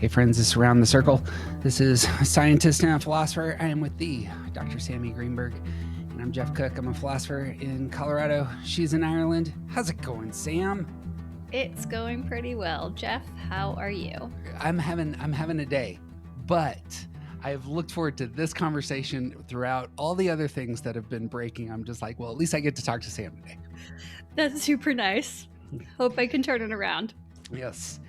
Hey friends, this is Around the Circle. This is scientist and a philosopher. I am with the Dr. Sammy Greenberg, and I'm Jeff Cook. I'm a philosopher in Colorado. She's in Ireland. How's it going, Sam? It's going pretty well. Jeff, how are you? I'm having a day, but I've looked forward to this conversation throughout all the other things that have been breaking. I'm just like, well, at least I get to talk to Sam today. That's super nice. Hope I can turn it around. Yes.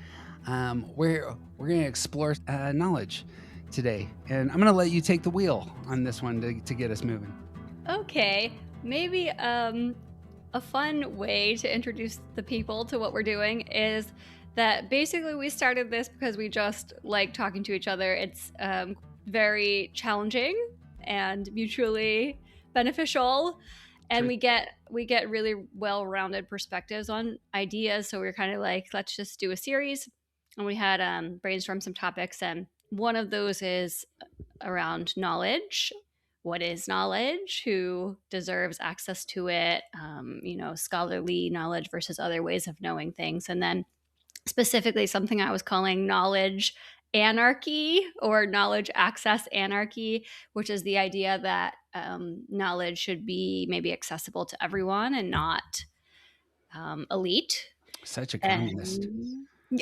We're going to explore knowledge today, and I'm going to let you take the wheel on this one to get us moving. Okay, maybe a fun way to introduce the people to what we're doing is that basically we started this because we just like talking to each other. It's very challenging and mutually beneficial, and True. we get really well-rounded perspectives on ideas. So we're kind of like, let's just do a series. And we had brainstormed some topics, and one of those is around knowledge. What is knowledge? Who deserves access to it? Scholarly knowledge versus other ways of knowing things. And then specifically something I was calling knowledge anarchy or knowledge access anarchy, which is the idea that knowledge should be maybe accessible to everyone and not elite. Such a communist.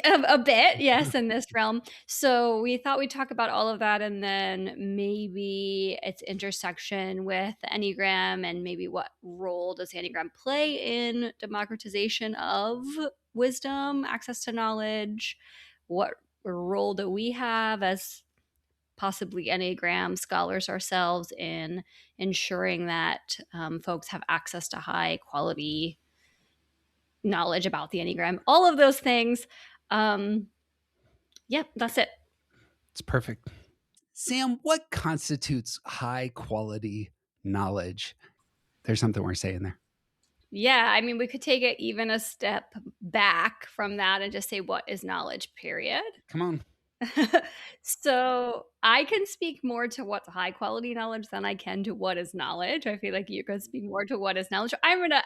A bit, yes, in this realm. So we thought we'd talk about all of that, and then maybe its intersection with the Enneagram, and maybe what role does the Enneagram play in democratization of wisdom, access to knowledge? What role do we have as possibly Enneagram scholars ourselves in ensuring that folks have access to high quality knowledge about the Enneagram? All of those things. Yep, that's it. It's perfect. Sam, what constitutes high quality knowledge? There's something we're saying there. Yeah, I mean, we could take it even a step back from that and just say, what is knowledge, period? Come on. So I can speak more to what's high quality knowledge than I can to what is knowledge. I feel like you could speak more to what is knowledge. I'm going to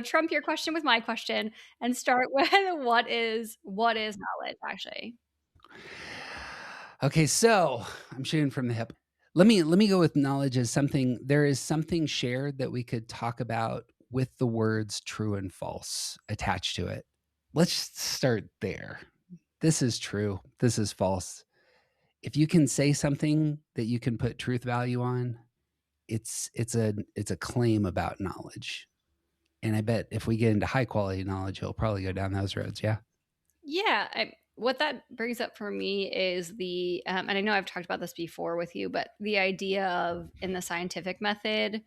trump your question with my question and start with what is knowledge, actually. Okay, so I'm shooting from the hip. Let me go with knowledge as something. There is something shared that we could talk about with the words true and false attached to it. Let's start there. This is true. This is false. If you can say something that you can put truth value on, it's a claim about knowledge. And I bet if we get into high quality knowledge, he'll probably go down those roads. Yeah. Yeah. What that brings up for me is the, and I know I've talked about this before with you, but the idea of in the scientific method,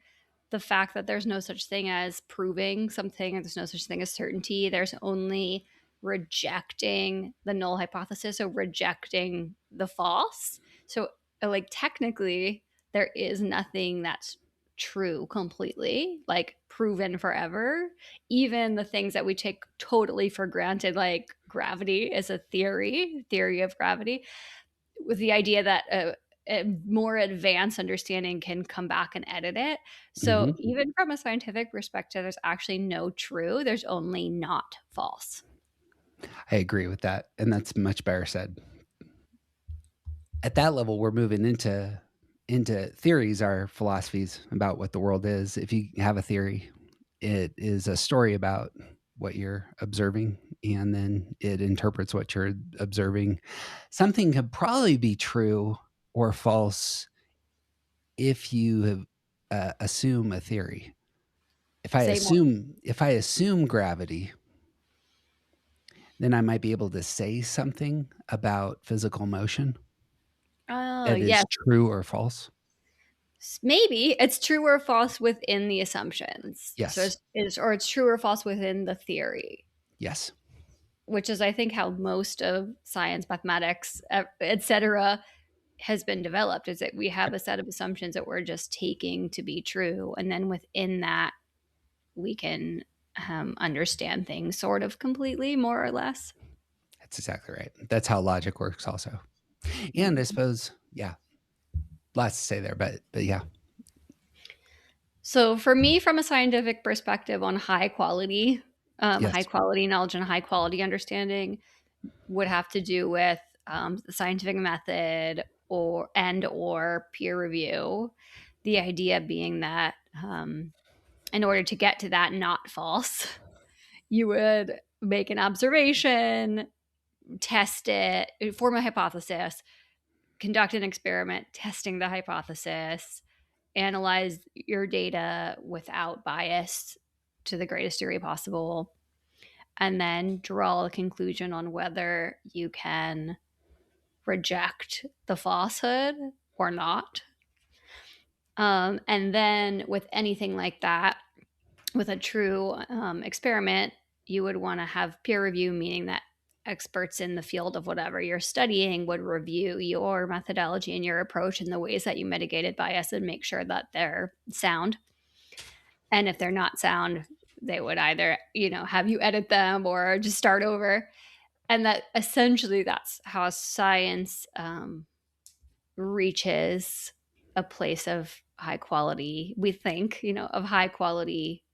the fact that there's no such thing as proving something, or there's no such thing as certainty. There's only rejecting the null hypothesis, so rejecting the false. So like technically there is nothing that's true completely, like proven forever. Even the things that we take totally for granted, like gravity is a theory of gravity, with the idea that a more advanced understanding can come back and edit it. So even from a scientific perspective, there's actually no true, there's only not false. I agree with that. And that's much better said. At that level, we're moving into theories, our philosophies about what the world is. If you have a theory, it is a story about what you're observing, and then it interprets what you're observing. Something could probably be true or false if you have, assume a theory. If I assume gravity, then I might be able to say something about physical motion that is true or false. Maybe it's true or false within the assumptions. Yes. So it's true or false within the theory. Yes. Which is, I think, how most of science, mathematics, etc., has been developed, is that we have a set of assumptions that we're just taking to be true. And then within that, we can understand things sort of completely, more or less. That's exactly right. That's how logic works also. And I suppose, yeah, lots to say there, but yeah. So for me, from a scientific perspective on high quality knowledge and high quality understanding would have to do with the scientific method or peer review. The idea being that in order to get to that not false, you would make an observation, test it, form a hypothesis, conduct an experiment testing the hypothesis, analyze your data without bias to the greatest degree possible, and then draw a conclusion on whether you can reject the falsehood or not. And then with anything like that, with a true experiment, you would want to have peer review, meaning that experts in the field of whatever you're studying would review your methodology and your approach and the ways that you mitigated bias and make sure that they're sound. And if they're not sound, they would either, have you edit them or just start over. And that essentially that's how science reaches a place of high quality, we think, of high quality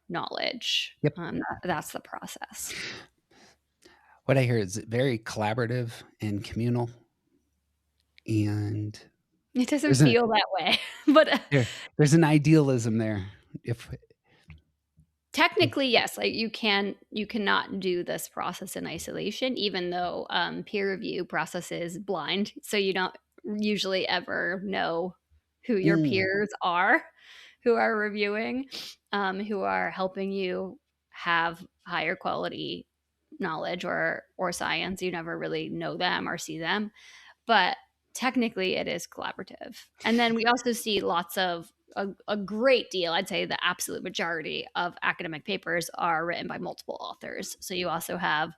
knowledge. Yep. That's the process. What I hear is very collaborative and communal, and It doesn't there's an feel that way, but there's an idealism there. If technically, yes, like you cannot do this process in isolation, even though peer review process is blind, so you don't usually ever know who your mm, peers are, who are reviewing, who are helping you have higher quality knowledge or science. You never really know them or see them, but technically it is collaborative. And then we also see lots of a great deal, I'd say the absolute majority of academic papers are written by multiple authors. So you also have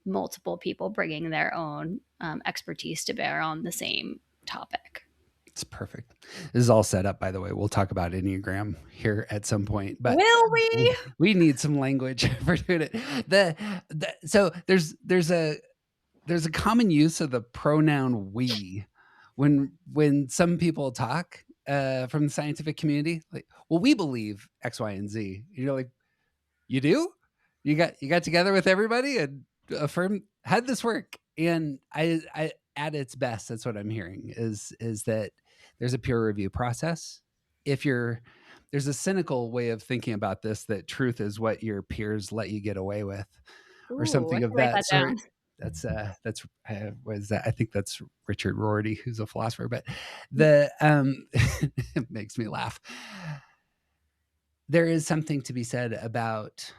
multiple people bringing their own expertise to bear on the same topic. it's perfect. This is all set up, by the way. We'll talk about Enneagram here at some point, but Will we? we need some language for doing it. So there's a common use of the pronoun we when some people talk from the scientific community, like, well, we believe X, Y, and Z. Like, you do? You got together with everybody and affirm, how'd this work? And I at its best, that's what I'm hearing is that there's a peer review process. If you're There's a cynical way of thinking about this, that truth is what your peers let you get away with, or Ooh, I something can of write that that sort. down. Was that, I think that's Richard Rorty, who's a philosopher, but Mm. the it makes me laugh. There is something to be said about,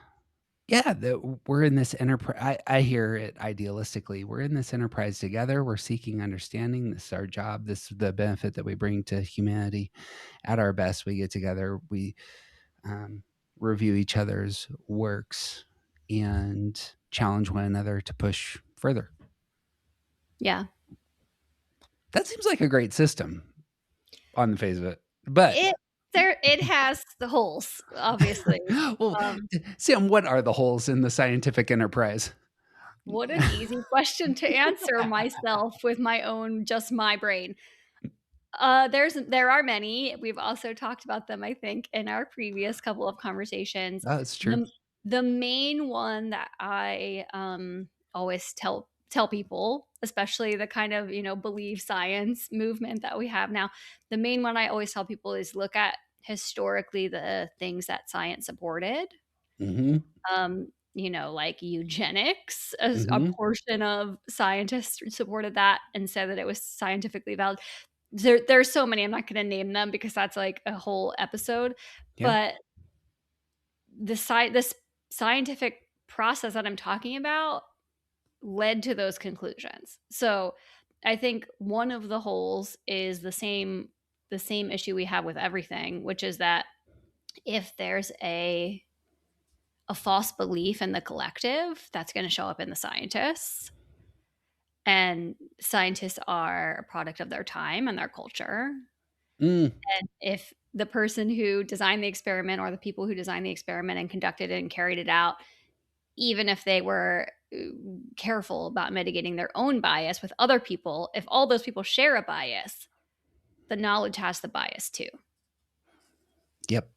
yeah, that we're in this enterprise. I hear it idealistically. We're in this enterprise together. We're seeking understanding. This is our job. This is the benefit that we bring to humanity. At our best, we get together. We um, review each other's works and challenge one another to push further. Yeah. That seems like a great system on the face of it. But It has the holes, obviously. well, Um, Sam, what are the holes in the scientific enterprise? what an easy question to answer myself with just my brain. There are many. We've also talked about them, I think, in our previous couple of conversations. Oh, that's true. The main one that I always tell people, especially the kind of believe science movement that we have now, the main one I always tell people is look at historically the things that science supported. Mm-hmm. Like eugenics, as a Mm-hmm. portion of scientists supported that and said that it was scientifically valid. There's so many, I'm not gonna name them because that's like a whole episode, Yeah. but this scientific process that I'm talking about led to those conclusions. So, I think one of the holes is the same issue we have with everything, which is that if there's a false belief in the collective, that's gonna show up in the scientists. And scientists are a product of their time and their culture. Mm. And if the person who designed the experiment or the people who designed the experiment and conducted it and carried it out, even if they were careful about mitigating their own bias with other people, if all those people share a bias, the knowledge has the bias too. Yep.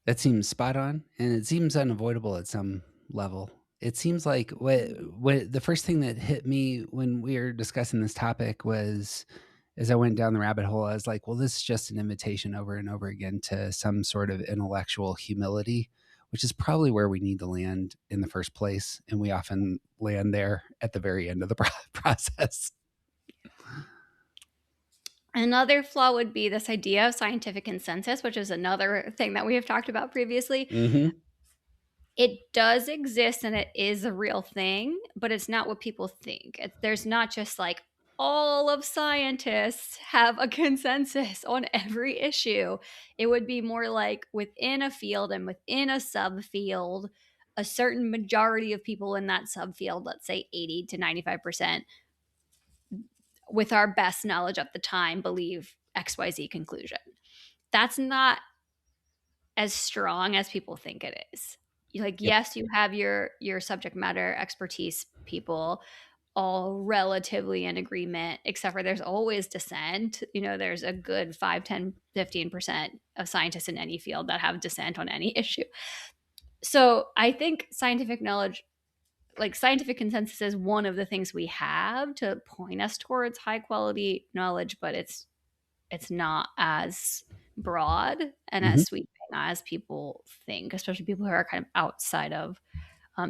That seems spot on, and it seems unavoidable at some level. It seems like what the first thing that hit me when we were discussing this topic was, as I went down the rabbit hole, I was like, well, this is just an invitation over and over again to some sort of intellectual humility, which is probably where we need to land in the first place. And we often land there at the very end of the process. Another flaw would be this idea of scientific consensus, which is another thing that we have talked about previously. Mm-hmm. It does exist and it is a real thing, but it's not what people think. There's not just like all of scientists have a consensus on every issue. It would be more like within a field and within a subfield, a certain majority of people in that subfield, let's say 80 to 95%, with our best knowledge at the time, believe XYZ conclusion. That's not as strong as people think it is. Like, Yep. yes, you have your subject matter expertise people all relatively in agreement, except for there's always dissent. There's a good 5, 10, 15% of scientists in any field that have dissent on any issue. So I think scientific knowledge, like scientific consensus, is one of the things we have to point us towards high quality knowledge, but it's not as broad and Mm-hmm. as sweeping as people think, especially people who are kind of outside of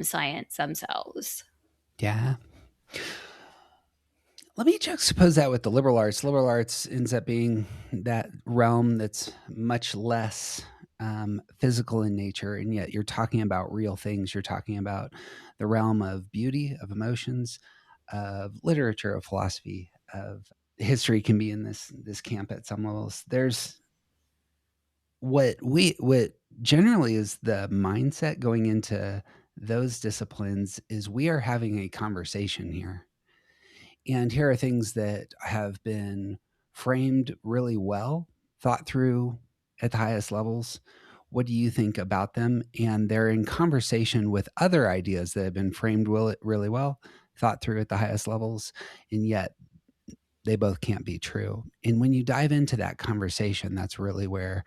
science themselves. Yeah. Let me juxtapose that with the liberal arts. Liberal arts ends up being that realm that's much less physical in nature, and yet you're talking about real things. You're talking about the realm of beauty, of emotions, of literature, of philosophy, of history. Can be in this camp at some levels. There's what generally is the mindset going into those disciplines is we are having a conversation here, and here are things that have been framed really well, thought through at the highest levels. What do you think about them? And they're in conversation with other ideas that have been framed really well, thought through at the highest levels, and yet they both can't be true. And when you dive into that conversation, that's really where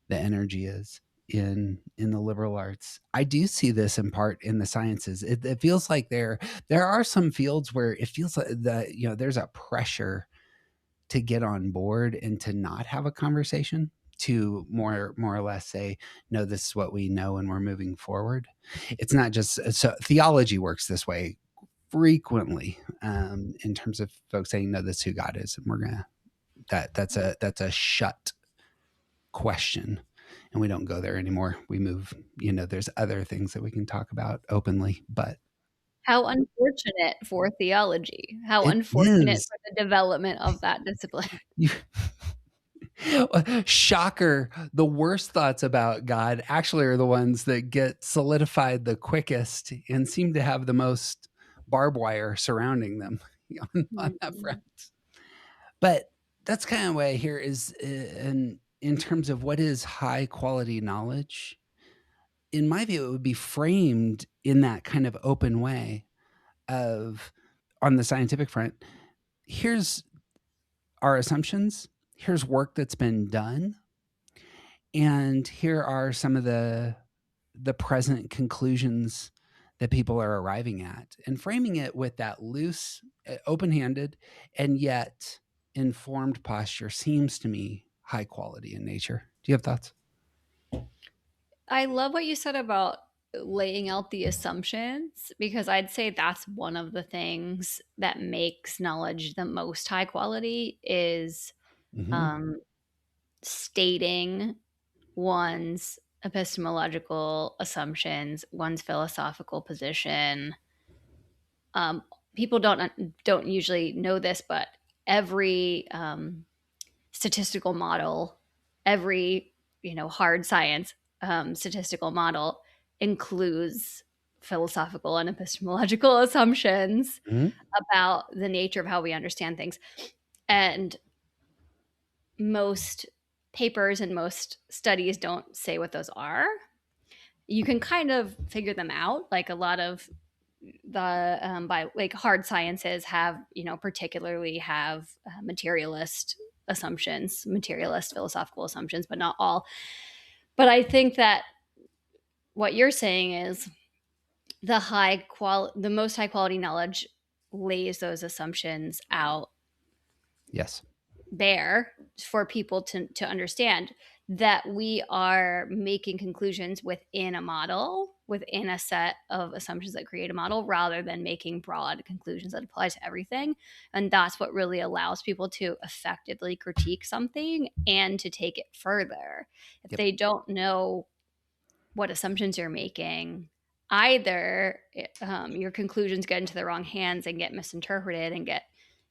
the energy is in the liberal arts. I do see this in part in the sciences. It feels like there are some fields where it feels like there's a pressure to get on board and to not have a conversation, to more or less say, no, this is what we know and we're moving forward. It's not just so theology works this way frequently, in terms of folks saying, no, this is who God is, and we're gonna that's a shut question, and we don't go there anymore. We move, there's other things that we can talk about openly, but How unfortunate for theology. How it unfortunate is for the development of that discipline. you, shocker, the worst thoughts about God actually are the ones that get solidified the quickest and seem to have the most barbed wire surrounding them on that front. But that's kind of way here is in terms of what is high quality knowledge. In my view, it would be framed in that kind of open way of, on the scientific front, here's our assumptions, here's work that's been done, and here are some of the present conclusions that people are arriving at, and framing it with that loose, open-handed, and yet informed posture seems to me high quality in nature. Do you have thoughts? I love what you said about laying out the assumptions, because I'd say that's one of the things that makes knowledge the most high quality is Mm-hmm. um, stating one's epistemological assumptions, one's philosophical position. Um, People don't usually know this, but every statistical model, every hard science statistical model includes philosophical and epistemological assumptions Mm-hmm. about the nature of how we understand things. And most papers and most studies don't say what those are. You can kind of figure them out. Like a lot of the by like hard sciences have particularly have materialist philosophical assumptions, but not all. But I think that what you're saying is the most high quality knowledge lays those assumptions out Yes. bare for people to understand that we are making conclusions within a model, within a set of assumptions that create a model, rather than making broad conclusions that apply to everything. And that's what really allows people to effectively critique something and to take it further. If Yep. they don't know what assumptions you're making, either your conclusions get into the wrong hands and get misinterpreted and get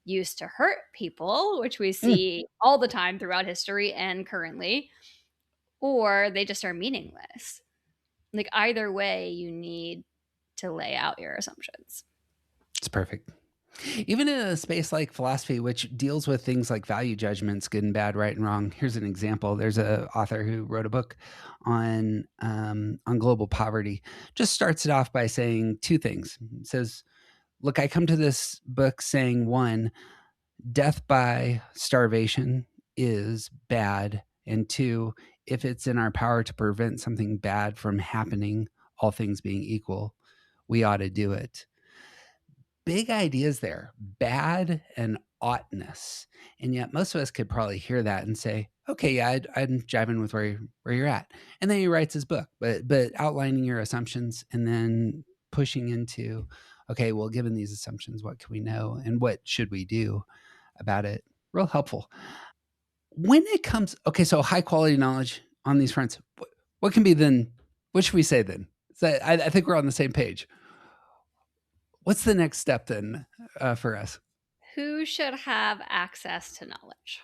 used to hurt people, which we Mm, see all the time throughout history and currently, or they just are meaningless. Like either way, you need to lay out your assumptions. it's perfect. Even in a space like philosophy, which deals with things like value judgments, good and bad, right and wrong. Here's an example. There's a author who wrote a book on global poverty. Just starts it off by saying two things. It says, "Look, I come to this book saying one, death by starvation is bad, and two, if it's in our power to prevent something bad from happening, all things being equal, we ought to do it." Big ideas there, bad and oughtness. And yet most of us could probably hear that and say, okay, yeah, I'm jiving with where you're at. And then he writes his book, but outlining your assumptions and then pushing into, okay, well, given these assumptions, what can we know and what should we do about it? Real helpful. When it comes, okay, so high quality knowledge on these fronts, what can be then, what should we say then? So I think we're on the same page. What's the next step then for us? Who should have access to knowledge?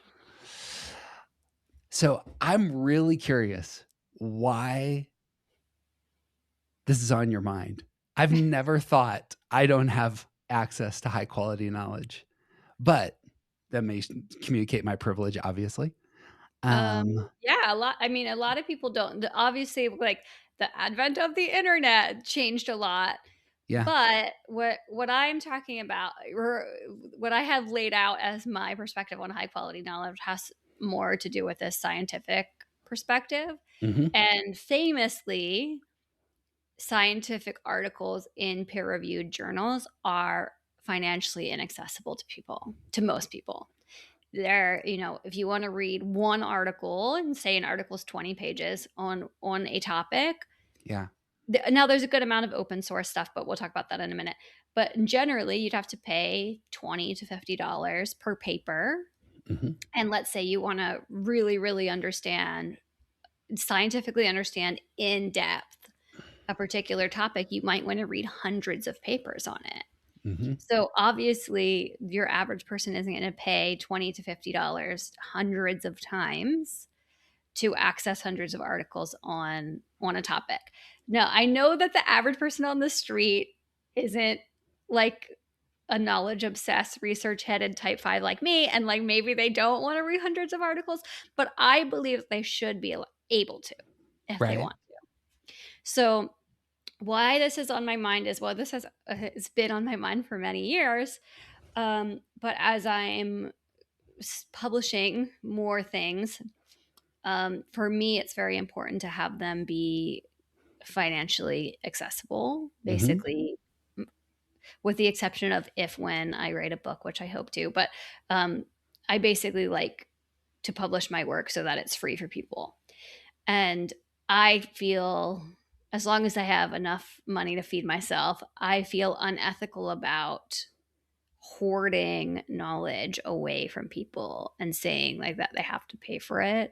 So I'm really curious why this is on your mind. I've never thought I don't have access to high quality knowledge, but that may communicate my privilege, obviously. Yeah, a lot. I mean, a lot of people don't. Obviously, like the advent of the internet changed a lot. Yeah. But what I'm talking about, or what I have laid out as my perspective on high quality knowledge, has more to do with this scientific perspective. Hmm. And famously, scientific articles in peer reviewed journals are financially inaccessible to people, to most people. There, if you want to read one article and say an article is 20 pages on a topic, Yeah. now there's a good amount of open source stuff, but we'll talk about that in a minute. But generally, you'd have to pay $20 to $50 per paper. Hmm. And let's say you want to really, really scientifically understand in depth a particular topic, you might want to read hundreds of papers on it. Hmm. So obviously, your average person isn't going to pay $20 to $50 hundreds of times to access hundreds of articles on a topic. Now, I know that the average person on the street isn't like a knowledge obsessed, research headed type 5 like me, and like maybe they don't want to read hundreds of articles, but I believe they should be able to if they Right. want to. So, why this is on my mind is, well, this has it's been on my mind for many years. But as I'm publishing more things, for me, it's very important to have them be financially accessible, Hmm. basically, with the exception of if when I write a book, which I hope to. But I basically like to publish my work so that it's free for people. And I feel, as long as I have enough money to feed myself, I feel unethical about hoarding knowledge away from people and saying like that they have to pay for it.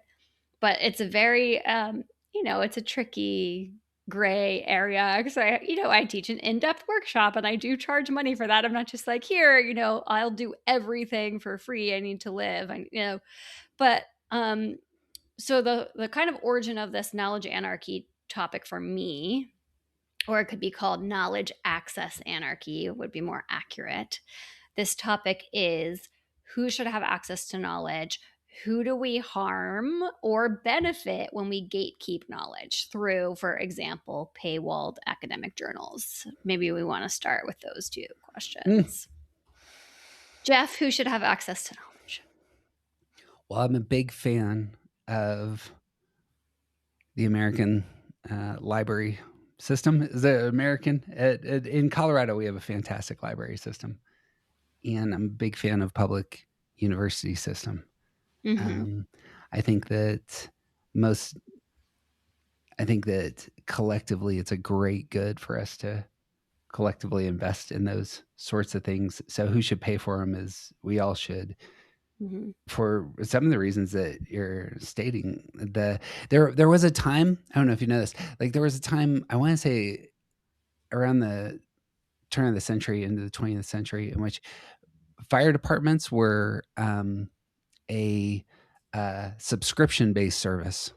But it's a very it's a tricky gray area because I teach an in-depth workshop and I do charge money for that. I'm not just like, here, I'll do everything for free. I need to live. But so the kind of origin of this knowledge anarchy topic for me, or it could be called knowledge access anarchy, would be more accurate. This topic is, who should have access to knowledge? Who do we harm or benefit when we gatekeep knowledge through, for example, paywalled academic journals? Maybe we want to start with those two Mm. questions. Jeff, who should have access to knowledge? Well, I'm a big fan of the American library system. Is it American? In Colorado, we have a fantastic library system, and I'm a big fan of public university system. Hmm. Um, I think that most I think that collectively it's a great good for us to collectively invest in those sorts of things. So who should pay for them is we all should, Hmm. for some of the reasons that you're stating. There was a time, I don't know if you know this, like there was a time, I want to say around the turn of the century into the 20th century, in which fire departments were a subscription based service.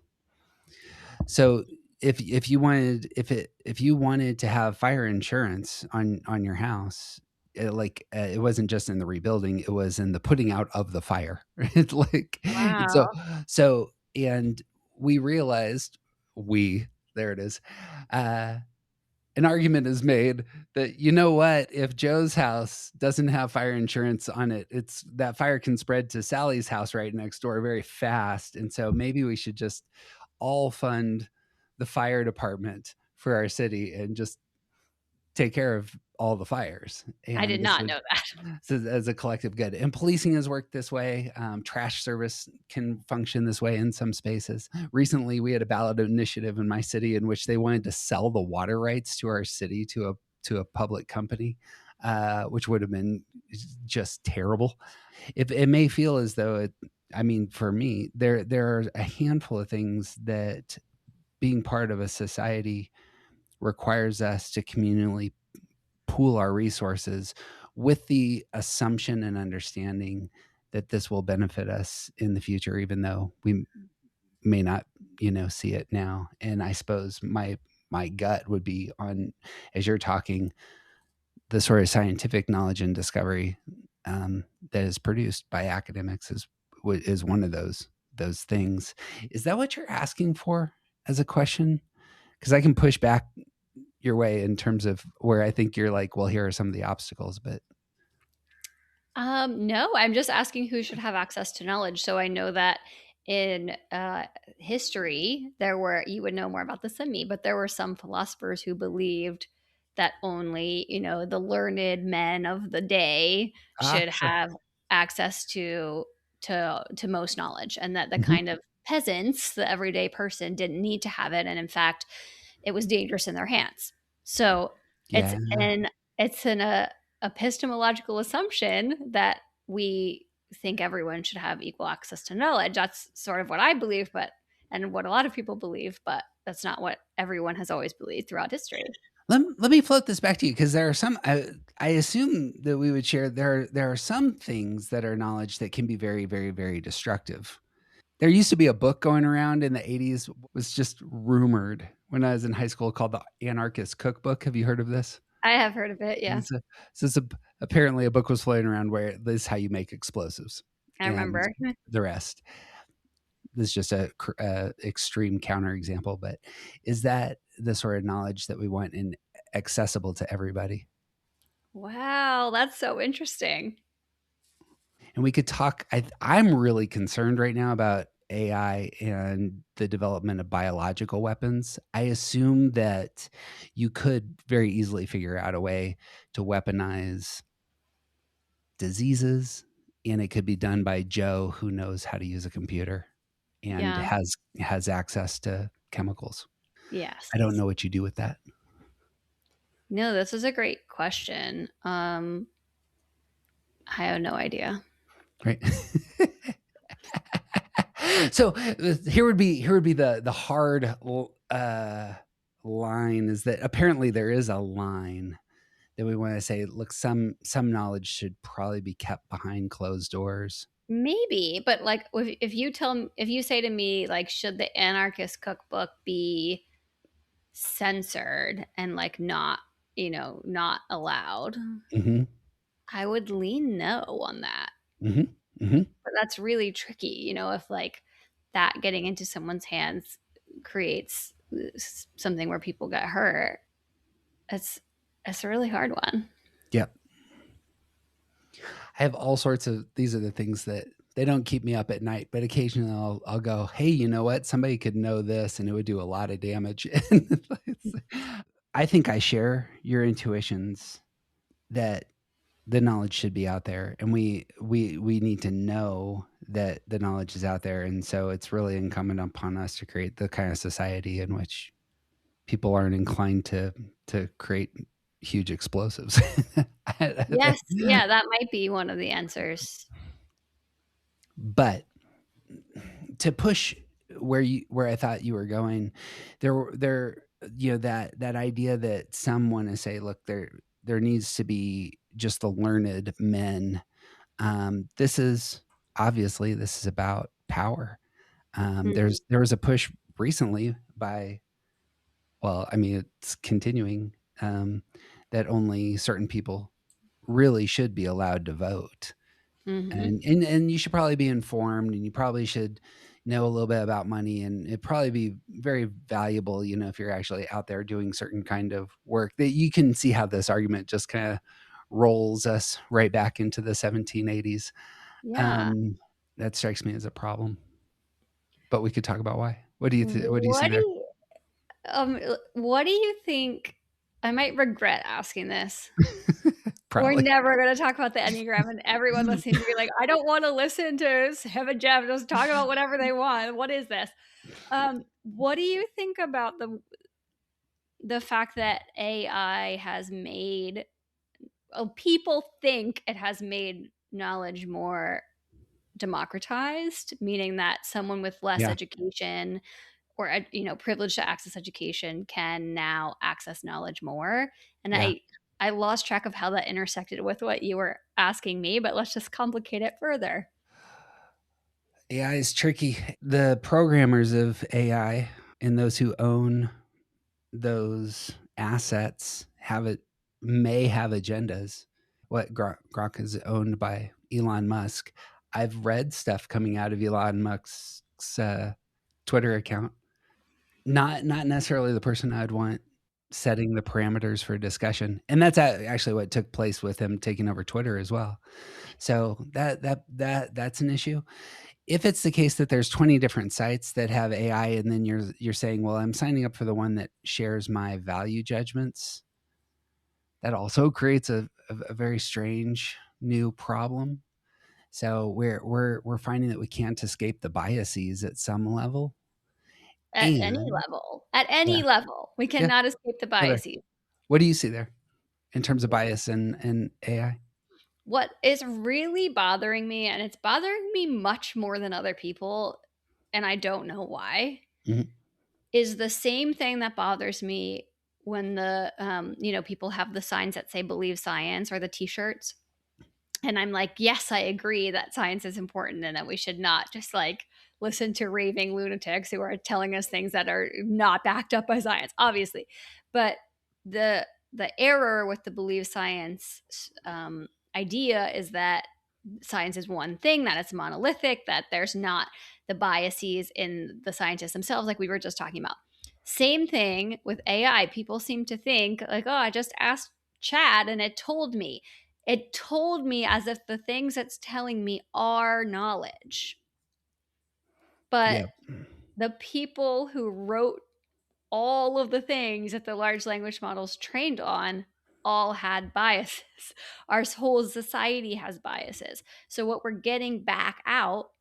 So if you wanted to have fire insurance on your house, it wasn't just in the rebuilding, it was in the putting out of the fire. It's like, and so Wow. so and we realized, we there it is. Uh an argument is made that, you know what, if Joe's house doesn't have fire insurance on it, it's that fire can spread to Sally's house right next door very fast. And so maybe we should just all fund the fire department for our city and just take care of all the fires. I And did this not would, know that. so as a collective good. And policing has worked this way. Trash service can function this way in some spaces. Recently, we had a ballot initiative in my city in which they wanted to sell the water rights to our city to a public company, which would have been just terrible. It may feel as though it. I mean, for me, there are a handful of things that being part of a society requires us to communally pool our resources with the assumption and understanding that this will benefit us in the future, even though we may not, see it now. And I suppose my gut would be on, as you're talking, the sort of scientific knowledge and discovery that is produced by academics is one of those things. Is that what you're asking for as a question? Because I can push back your way in terms of where I think you're like, well, here are some of the obstacles, but No, I'm just asking who should have access to knowledge. So I know that in history, there were, you would know more about this than me, but there were some philosophers who believed that only, the learned men of the day should sure. have access to most knowledge, and that the Hmm. kind of peasants, the everyday person, didn't need to have it. And in fact, it was dangerous in their hands. So it's Yeah. an epistemological assumption that we think everyone should have equal access to knowledge. That's sort of what I believe, but and what a lot of people believe, but that's not what everyone has always believed throughout history. Let me float this back to you, because there are some. I assume that we would share. There are some things that are knowledge that can be very, very, very destructive. There used to be a book going around in the '80s, was just rumored when I was in high school, called the Anarchist Cookbook. Have you heard of this? I have heard of it, yeah. It's a, so it's a, apparently a book was floating around where this is how you make explosives, I and remember. the rest. This is just a extreme counterexample, but is that the sort of knowledge that we want and accessible to everybody? Wow, that's so interesting. And we could talk. I'm really concerned right now about AI and the development of biological weapons. I assume that you could very easily figure out a way to weaponize diseases, and it could be done by Joe who knows how to use a computer and Yeah. has access to chemicals. I don't Yes. know what you do with that. No, this is a great question. I have no idea. Right. So here would be the hard line, is that apparently there is a line that we want to say, look, some knowledge should probably be kept behind closed doors. Maybe, but like if you say to me like should the anarchist cookbook be censored and like not, not allowed, Hmm. I would lean no on that. Hmm. Hmm. But that's really tricky, if like that getting into someone's hands creates something where people get hurt. It's it's a really hard one. Yeah. I have all sorts of, these are the things that they don't keep me up at night, but occasionally I'll go, hey, you know what? Somebody could know this and it would do a lot of damage. I think I share your intuitions that the knowledge should be out there, and we need to know that the knowledge is out there, and so it's really incumbent upon us to create the kind of society in which people aren't inclined to create huge explosives. Yes, yeah, that might be one of the answers. But to push where I thought you were going, there that idea that some want to say, look, there needs to be just the learned men. This is obviously this is about power. Mhm, There was a push recently by, well, I mean, it's continuing, that only certain people really should be allowed to vote. mhm. And you should probably be informed, and you probably should know a little bit about money, and it'd probably be very valuable, if you're actually out there doing certain kind of work. That you can see how this argument just kind of rolls us right back into the 1780s. Yeah. Um, that strikes me as a problem, but we could talk about why. What do you see What do there? you what do you think? I might regret asking this. We're Probably. never gonna talk about the Enneagram, and everyone listening to be like, "I don't wanna listen to Sam and Jeff just talk about whatever they want. What is this?" What do you think about the fact that AI has made people think it has made knowledge more democratized, meaning that someone with less Yeah, education or privileged to access education can now access knowledge more. And yeah. I lost track of how that intersected with what you were asking me, but let's just complicate it further. AI is tricky. The programmers of AI and those who own those assets may have agendas. What Grok is owned by Elon Musk. I've read stuff coming out of Elon Musk's Twitter account. Not necessarily the person I'd want setting the parameters for discussion, and that's actually what took place with him taking over Twitter as well. So that's an issue. If it's the case that there's 20 different sites that have AI, and then you're saying, well, I'm signing up for the one that shares my value judgments, that also creates a very strange new problem. So we're finding that we can't escape the biases at some level. And At yeah, any level, we yeah, cannot escape the go there. biases. What do you see there in terms of bias and AI? What is really bothering me, and it's bothering me much more than other people, and I don't know why, Mhm. is the same thing that bothers me when people have the signs that say believe science or the t-shirts. And I'm like, yes, I agree that science is important and that we should not just like listen to raving lunatics who are telling us things that are not backed up by science, obviously. But the error with the believe science idea is that science is one thing, that it's monolithic, that there's not the biases in the scientists themselves, like we were just talking about. Same thing with AI. People seem to think, like, oh, I just asked Chad and it told me. It told me as if the things it's telling me are knowledge. But Yeah, the people who wrote all of the things that the large language models trained on all had biases. Our whole society has biases. So what we're getting back out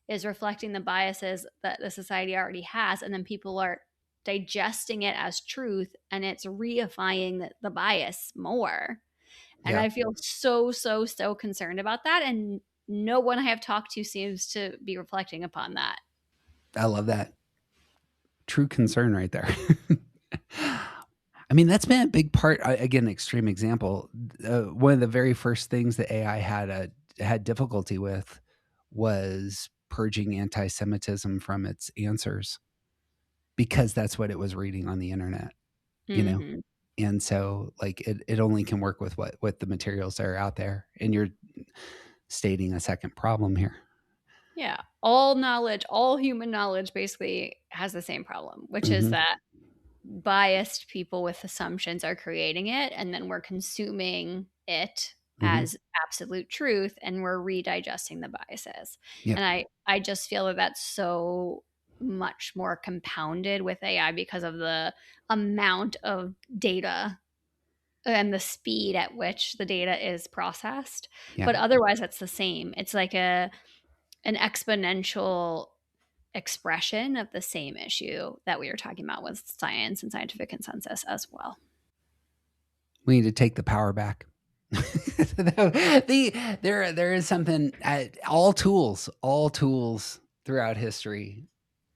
is reflecting the biases that the society already has, and then people are digesting it as truth, and it's reifying the bias more. And yeah, I feel so, so, so concerned about that. And no one I have talked to seems to be reflecting upon that. I love that. True concern right there. I mean, that's been a big part. Again, extreme example. One of the very first things that AI had difficulty with was purging anti-Semitism from its answers, because that's what it was reading on the internet, you know. Hmm. And so, like, it only can work with what the materials that are out there. And you're stating a second problem here. Yeah. All knowledge, all human knowledge basically has the same problem, which is Hmm. that biased people with assumptions are creating it. And then we're consuming it Hmm. as absolute truth and we're redigesting the biases. Yep. And I just feel that that's so. much more compounded with AI because of the amount of data and the speed at which the data is processed. Yeah. But otherwise, it's the same. It's like an exponential expression of the same issue that we were talking about with science and scientific consensus as well. We need to take the power back. There is something, all tools throughout history,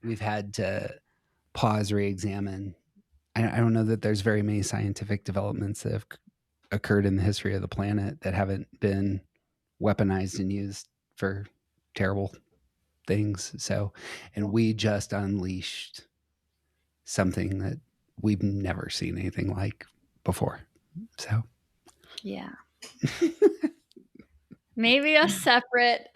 we've had to pause, re-examine. I don't know that there's very many scientific developments that have occurred in the history of the planet that haven't been weaponized and used for terrible things. So, and we just unleashed something that we've never seen anything like before. So, Yeah. Maybe a separate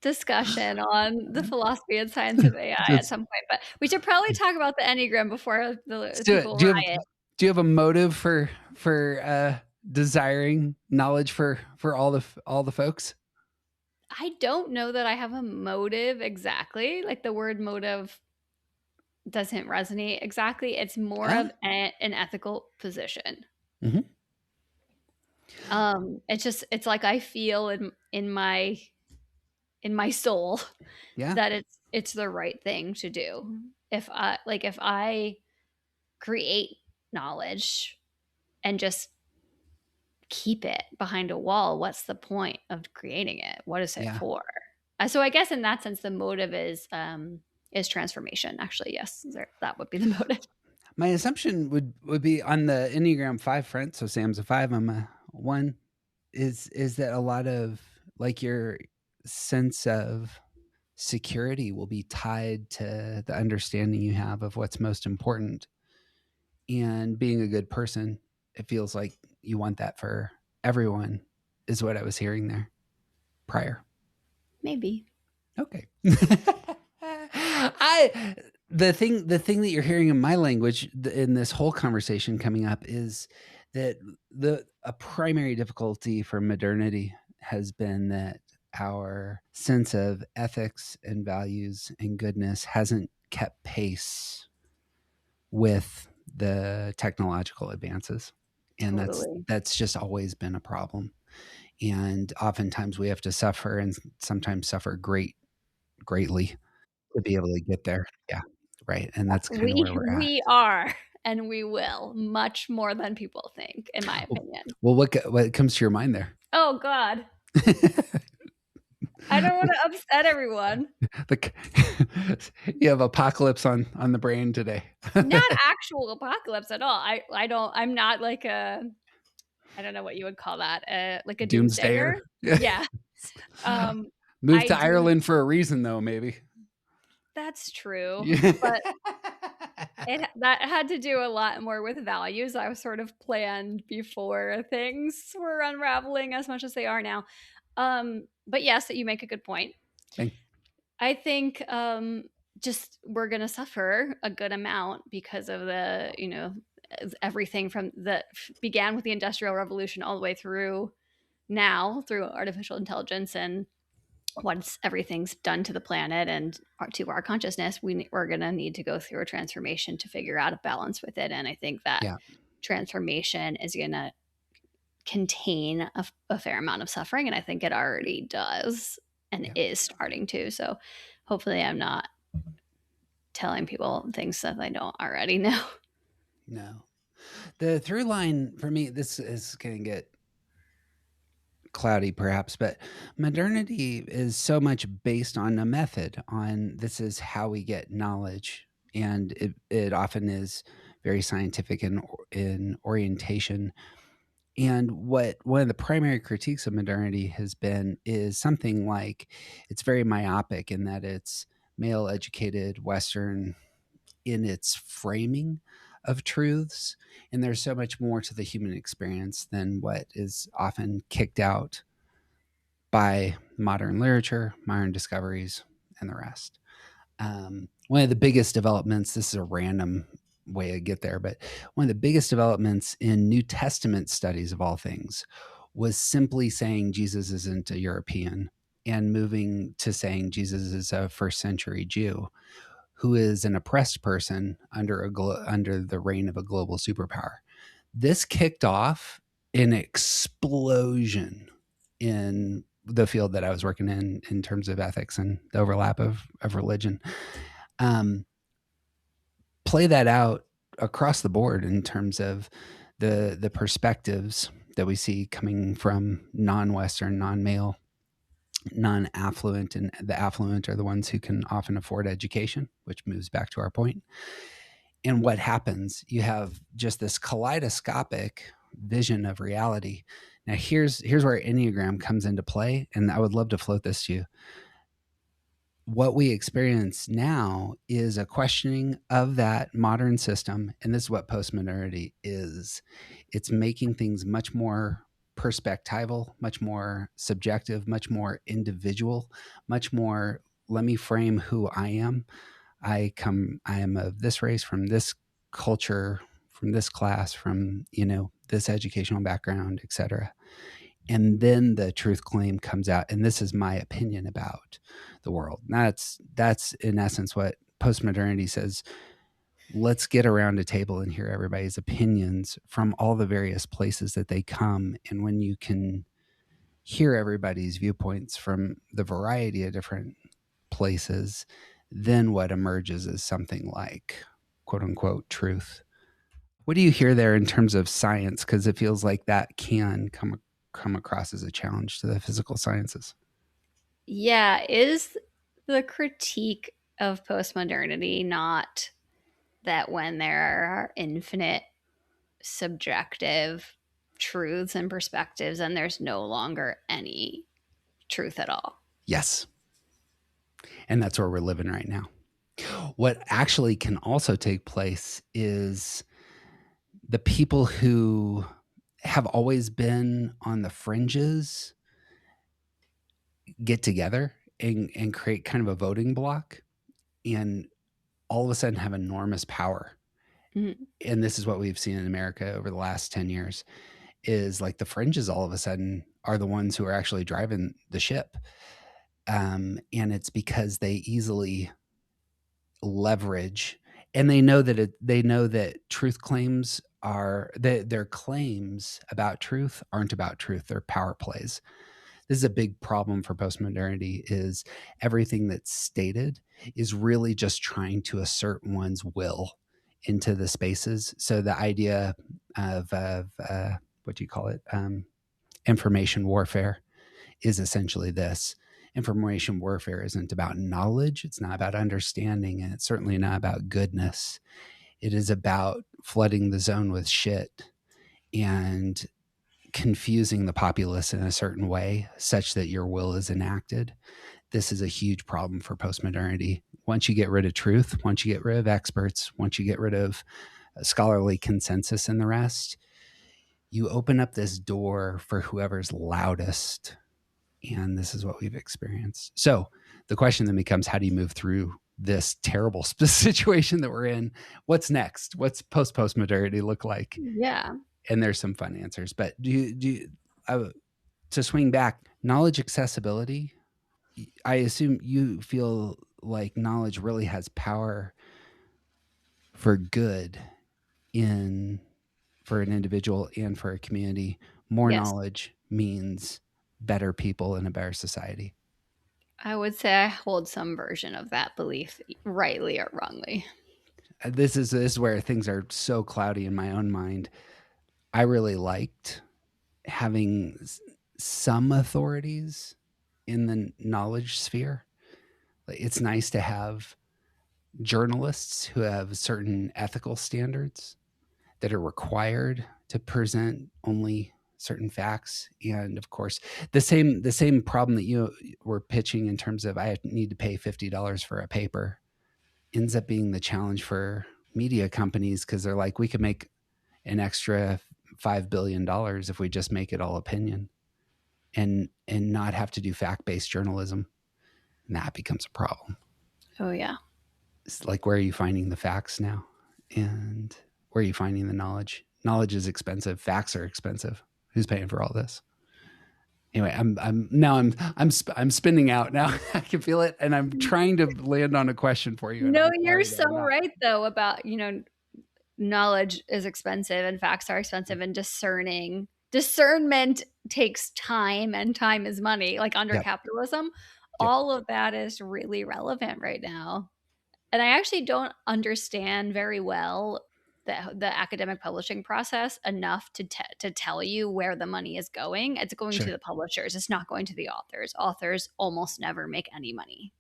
discussion on the philosophy and science of AI at some point, but we should probably talk about the Enneagram before let's the do it. people riot. Do you have a motive for desiring knowledge for all the folks? I don't know that I have a motive exactly. Like the word motive doesn't resonate exactly. It's more Huh? of an ethical position. Mhm. It's like I feel in my soul Yeah. that it's the right thing to do. If I create knowledge and just keep it behind a wall, what's the point of creating it? What is it Yeah. for? So I guess in that sense, the motive is transformation. Actually, yes, that would be the motive. My assumption would be on the Enneagram 5 front, so Sam's a 5, I'm a 1, is that a lot of, like, your sense of security will be tied to the understanding you have of what's most important, and being a good person, it feels like you want that for everyone, is what I was hearing there prior. Maybe. Okay. I the thing that you're hearing in my language in this whole conversation coming up is that a primary difficulty for modernity has been that our sense of ethics and values and goodness hasn't kept pace with the technological advances. And Totally. that's just always been a problem. And oftentimes we have to suffer, and sometimes suffer greatly, to be able to get there. Yeah, right, and that's kinda where we're at. We are, and we will much more than people think, in my Well opinion. well, what comes to your mind there? Oh God, I don't want to upset everyone. The you have apocalypse on the brain today. Not actual apocalypse at all. I don't. I'm not like a. I don't know what you would call that. Like a doomsdayer. Doomsdayer? Yeah. Um, Moved I to do. Ireland for a reason, though, maybe. That's true, Yeah. but that had to do a lot more with values. I was sort of planned before things were unraveling as much as they are now. But yes, you make a good point. Thank I think just we're gonna suffer a good amount because of the everything from that began with the Industrial Revolution all the way through now through artificial intelligence, and once everything's done to the planet and to our consciousness, we're going to need to go through a transformation to figure out a balance with it. And I think that Yeah, transformation is going to contain a fair amount of suffering. And I think it already does and yeah, is starting to. So hopefully I'm not telling people things that they don't already know. no. The through line for me, this is gonna get cloudy perhaps, but modernity is so much based on a method, on this is how we get knowledge, and it often is very scientific in orientation. And what one of the primary critiques of modernity has been is something like it's very myopic in that it's male educated Western in its framing of truths, and there's so much more to the human experience than what is often kicked out by modern literature, modern discoveries, and the rest. One of the biggest developments, this is a random way to get there, but one of the biggest developments in New Testament studies of all things was simply saying Jesus isn't a European and moving to saying Jesus is a first century Jew, who is an oppressed person under under the reign of a global superpower. This kicked off an explosion in the field that I was working in terms of ethics and the overlap of religion. Um, Play that out across the board in terms of the perspectives that we see coming from non-Western, non-male, non-affluent, and the affluent are the ones who can often afford education, which moves back to our point. And what happens? You have just this kaleidoscopic vision of reality. Now, here's where Enneagram comes into play, and I would love to float this to you. What we experience now is a questioning of that modern system, and this is what postmodernity is. It's making things much more perspectival, much more subjective, much more individual, much more, let me frame who I am. I am of this race, from this culture, from this class, from, this educational background, etc. And then the truth claim comes out, and this is my opinion about the world. That's in essence what postmodernity says. Let's get around a table and hear everybody's opinions from all the various places that they come. And when you can hear everybody's viewpoints from the variety of different places, then what emerges is something like quote unquote truth. What do you hear there in terms of science? Because it feels like that can come across as a challenge to the physical sciences. Yeah, is the critique of postmodernity not that when there are infinite subjective truths and perspectives, and there's no longer any truth at all? Yes. And that's where we're living right now. What actually can also take place is the people who have always been on the fringes get together and create kind of a voting block, and all of a sudden have enormous power. Mm-hmm. And this is what we've seen in America over the last 10 years, is like the fringes all of a sudden are the ones who are actually driving the ship. And it's because they easily leverage, and they know that truth claims are their claims about truth aren't about truth. They're power plays. This is a big problem for postmodernity, is everything that's stated is really just trying to assert one's will into the spaces. So the idea of what do you call it, information warfare, is essentially this. Information warfare isn't about knowledge, it's not about understanding, and it's certainly not about goodness. It is about flooding the zone with shit and confusing the populace in a certain way such that your will is enacted. This is a huge problem for postmodernity. Once you get rid of truth, once you get rid of experts, once you get rid of scholarly consensus and the rest, you open up this door for whoever's loudest. And this is what we've experienced. So the question then becomes, how do you move through this terrible situation that we're in? What's next? What's postmodernity look like? Yeah. And there's some fun answers. But to swing back, knowledge accessibility, I assume you feel like knowledge really has power for good in for an individual and for a community. More Yes. knowledge means better people and a better society. I would say I hold some version of that belief, rightly or wrongly. This is where things are so cloudy in my own mind. I really liked having some authorities in the knowledge sphere. It's nice to have journalists who have certain ethical standards that are required to present only certain facts. And of course, the same problem that you were pitching in terms of I need to pay $50 for a paper ends up being the challenge for media companies, because they're like, we could make an extra $5 billion if we just make it all opinion and not have to do fact-based journalism. And that becomes a problem. Oh, yeah. It's like, where are you finding the facts now? And where are you finding the knowledge? Knowledge is expensive. Facts are expensive. Who's paying for all this? Anyway, I'm spinning out now. I can feel it, and I'm trying to land on a question for you, and No, I'm you're sorry that so I'm not. right though about, knowledge is expensive and facts are expensive, and discernment takes time, and time is money, like under Yep, capitalism. yep, All of that is really relevant right now. And I actually don't understand very well the academic publishing process enough to tell you where the money is going. It's going to sure. the publishers. It's not going to the authors. Authors almost never make any money,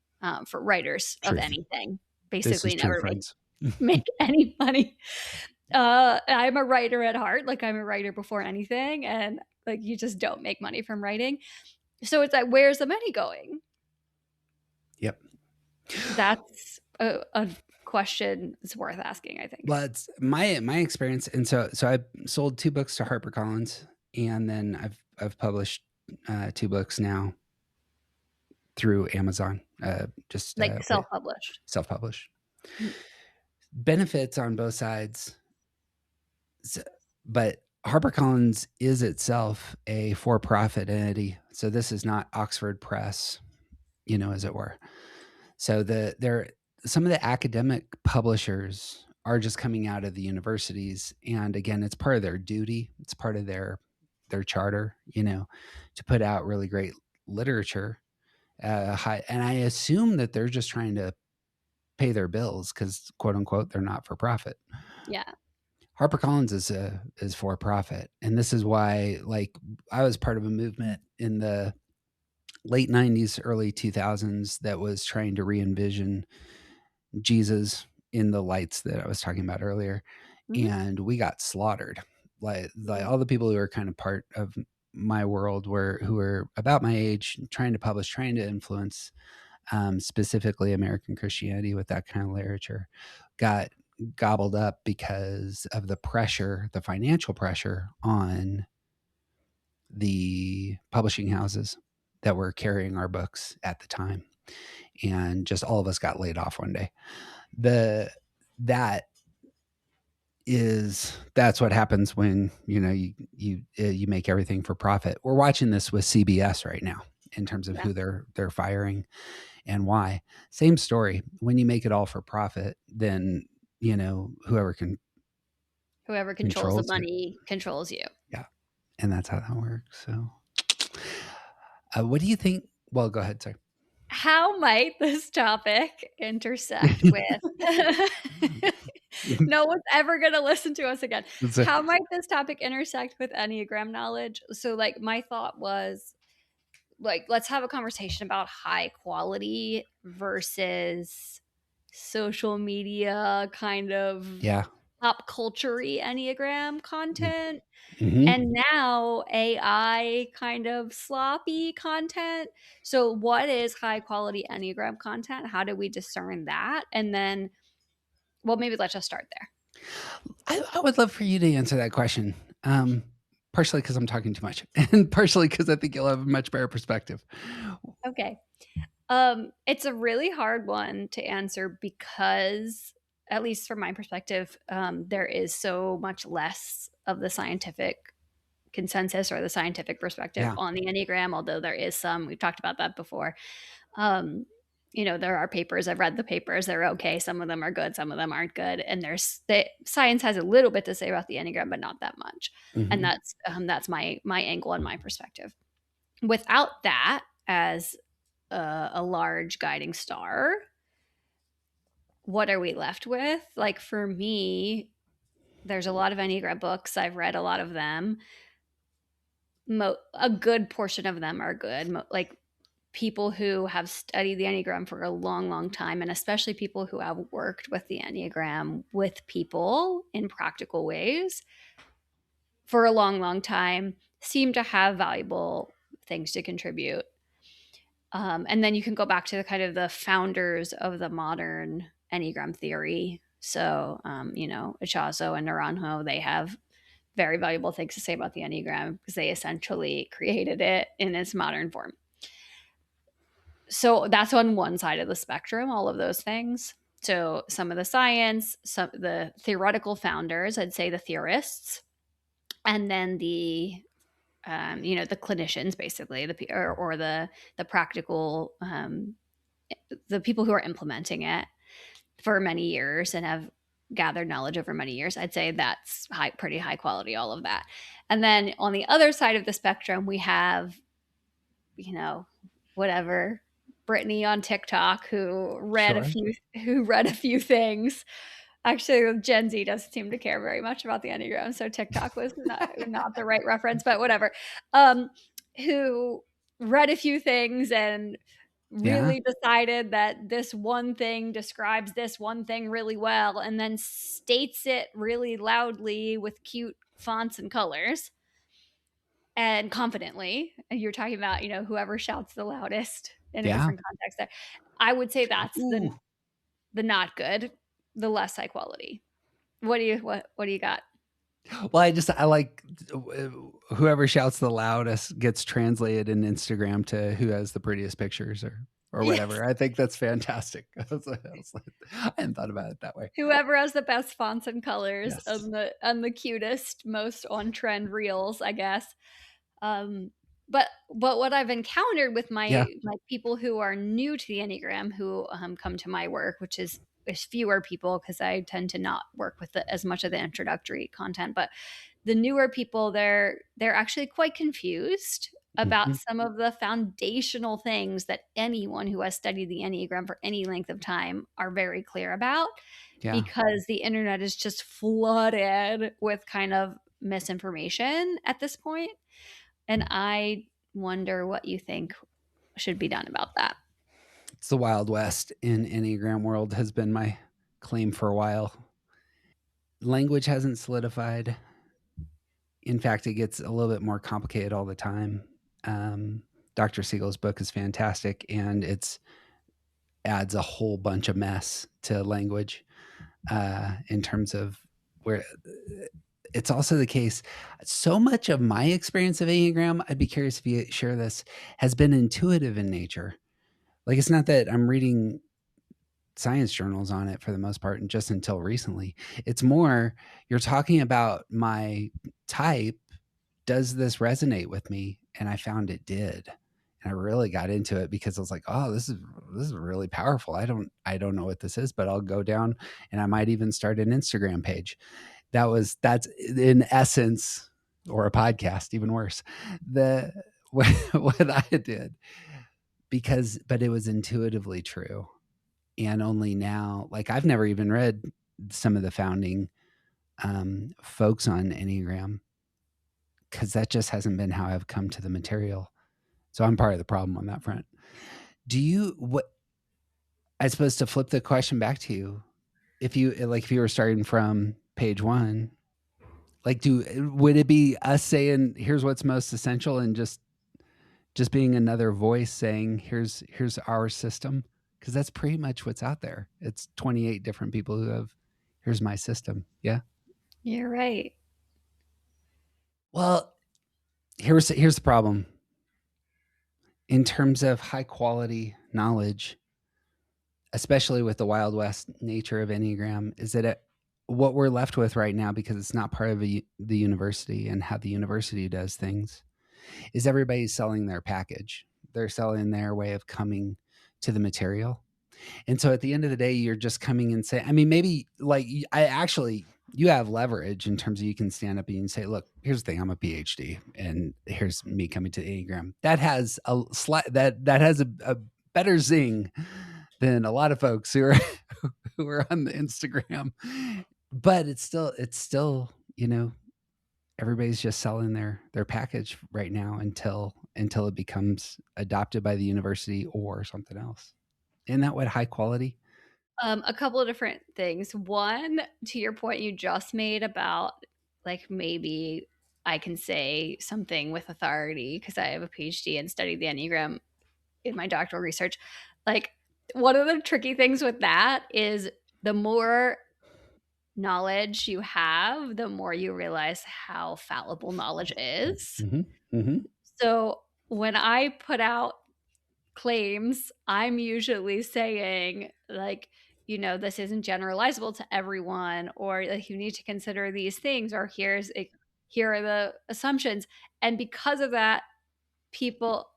for writers of Truth. anything. This is Basically, true, never make friends. make any money. I'm a writer at heart. Like, I'm a writer before anything, and like you just don't make money from writing. So it's like, where's the money going? Yep. That's a question that's worth asking, I think. Well, it's my experience, and so I sold 2 books to HarperCollins, and then I've published 2 books now through Amazon, just Like self-published. self-published. Mhm. Benefits on both sides, s but HarperCollins is itself a for-profit entity, so this is not Oxford Press, as it were. So there some of the academic publishers are just coming out of the universities, and again, it's part of their duty. It's part of their charter, to put out really great literature. And I assume that they're just trying to pay their bills because, quote unquote, they're not for profit. Yeah. HarperCollins is for profit, and this is why, like, I was part of a movement in the late '90s, early 2000s that was trying to re-envision Jesus in the lights that I was talking about earlier, Mhm. and we got slaughtered. Like Mhm. all the people who are kind of part of my world who were about my age, trying to publish, trying to influence, specifically American Christianity with that kind of literature, got gobbled up because of the pressure, the financial pressure on the publishing houses that were carrying our books at the time, and just all of us got laid off one day. The that that's what happens when you make everything for profit. We're watching this with CBS right now in terms of Yeah. who they're firing and why. Same story. When you make it all for profit, then whoever Whoever controls the controls it. money controls you. Yeah, and that's how that works. So, what do you think? Well, go ahead. Sorry. How might this topic intersect with no one's ever gonna listen to us again. So, How might this topic intersect with Enneagram knowledge? So, like, my thought was, like, let's have a conversation about high quality versus social media kind of yeah. pop culture-y Enneagram content, Mm-hmm. and now AI kind of sloppy content. So what is high quality Enneagram content? How do we discern that? And then, well, maybe let's just start there. I would love for you to answer that question. Um, Partially because I'm talking too much, and partially because I think you'll have a much better perspective. Okay. It's a really hard one to answer because, at least from my perspective, there is so much less of the scientific consensus or the scientific perspective Yeah. on the Enneagram, although there is some. We've talked about that before. Um, there are papers. I've read the papers. They're okay. Some of them are good. Some of them aren't good. And science has a little bit to say about the Enneagram, but not that much. And Hmm. that's my angle and my perspective. Without that as a large guiding star, what are we left with? Like, for me, there's a lot of Enneagram books. I've read a lot of them. A good portion of them are good. Like, people who have studied the Enneagram for a long, long time, and especially people who have worked with the Enneagram with people in practical ways for a long, long time, seem to have valuable things to contribute. And then you can go back to the kind of the founders of the modern Enneagram theory. So, Ichazo and Naranjo, they have very valuable things to say about the Enneagram because they essentially created it in its modern form. So that's on one side of the spectrum, all of those things. So some of the science, some the theoretical founders, I'd say the theorists, and then the the clinicians basically, or the practical, the people who are implementing it for many years and have gathered knowledge over many years. I'd say that's pretty high quality, all of that. And then on the other side of the spectrum, we have, you know, whatever, Brittany on TikTok Sure. who read a few things. Actually, Gen Z doesn't seem to care very much about the Enneagram, so TikTok was not the right reference, but whatever. Um, who read a few things and Yeah. really decided that this one thing describes this one thing really well, and then states it really loudly with cute fonts and colors and confidently. And you're talking about, whoever shouts the loudest in a Yeah. different context there. I would say that's the Ooh. the not good, the less high quality. What do you got? Well, I like whoever shouts the loudest gets translated in Instagram to who has the prettiest pictures or Yes. whatever. I think that's fantastic. I hadn't thought about it that way. Whoever has the best fonts and colors Yes. and the cutest, most on trend reels, I guess. Um, but what I've encountered with Yeah. my people who are new to the Enneagram who come to my work, which is fewer people because I tend to not work with as much of the introductory content, but the newer people, they're actually quite confused about Mhm. some of the foundational things that anyone who has studied the Enneagram for any length of time are very clear about, Yeah. because the internet is just flooded with kind of misinformation at this point. And I wonder what you think should be done about that. It's the Wild West in Enneagram world has been my claim for a while. Language hasn't solidified. In fact, it gets a little bit more complicated all the time. Um, Dr. Siegel's book is fantastic, and it's adds a whole bunch of mess to language in terms of where it's also the case. So much of my experience of Enneagram, I'd be curious if you share this, has been intuitive in nature. Like it's not that I'm reading science journals on it for the most part, and just until recently. It's more you're talking about my type. Does this resonate with me? And I found it did. And I really got into it because I was like, oh, this is really powerful. I don't know what this is, but I'll go down and I might even start an Instagram page. That's in essence, or a podcast, even worse. The what I did but it was intuitively true. And only now, like I've never even read some of the founding folks on Enneagram because that just hasn't been how I've come to the material. So I'm part of the problem on that front. Do you what I suppose to flip the question back to you, if you were starting from page one, like do would it be us saying here's what's most essential and just being another voice saying here's our system? Because that's pretty much what's out there. It's 28 different people who have here's my system. Yeah. You're right. Well, here's the problem. In terms of high quality knowledge, especially with the Wild West nature of Enneagram, is that what we're left with right now, because it's not part of the university and how the university does things, is everybody's selling their package. They're selling their way of coming to the material. And so at the end of the day, you're just coming and say, I mean, maybe like you have leverage in terms of you can stand up and you can say, look, here's the thing, I'm a PhD and here's me coming to the Enneagram. That has that has a better zing than a lot of folks who are who are on the Instagram. But it's still, everybody's just selling their package right now until it becomes adopted by the university or something else. Isn't that what high quality? A couple of different things. One, to your point you just made about, like, maybe I can say something with authority because I have a PhD and studied the Enneagram in my doctoral research. Like, one of the tricky things with that is the more knowledge you have, the more you realize how fallible knowledge is. Mhm, mhm. So when I put out claims, I'm usually saying, like, this isn't generalizable to everyone, or like you need to consider these things, or here's it. here are the assumptions. And because of that, people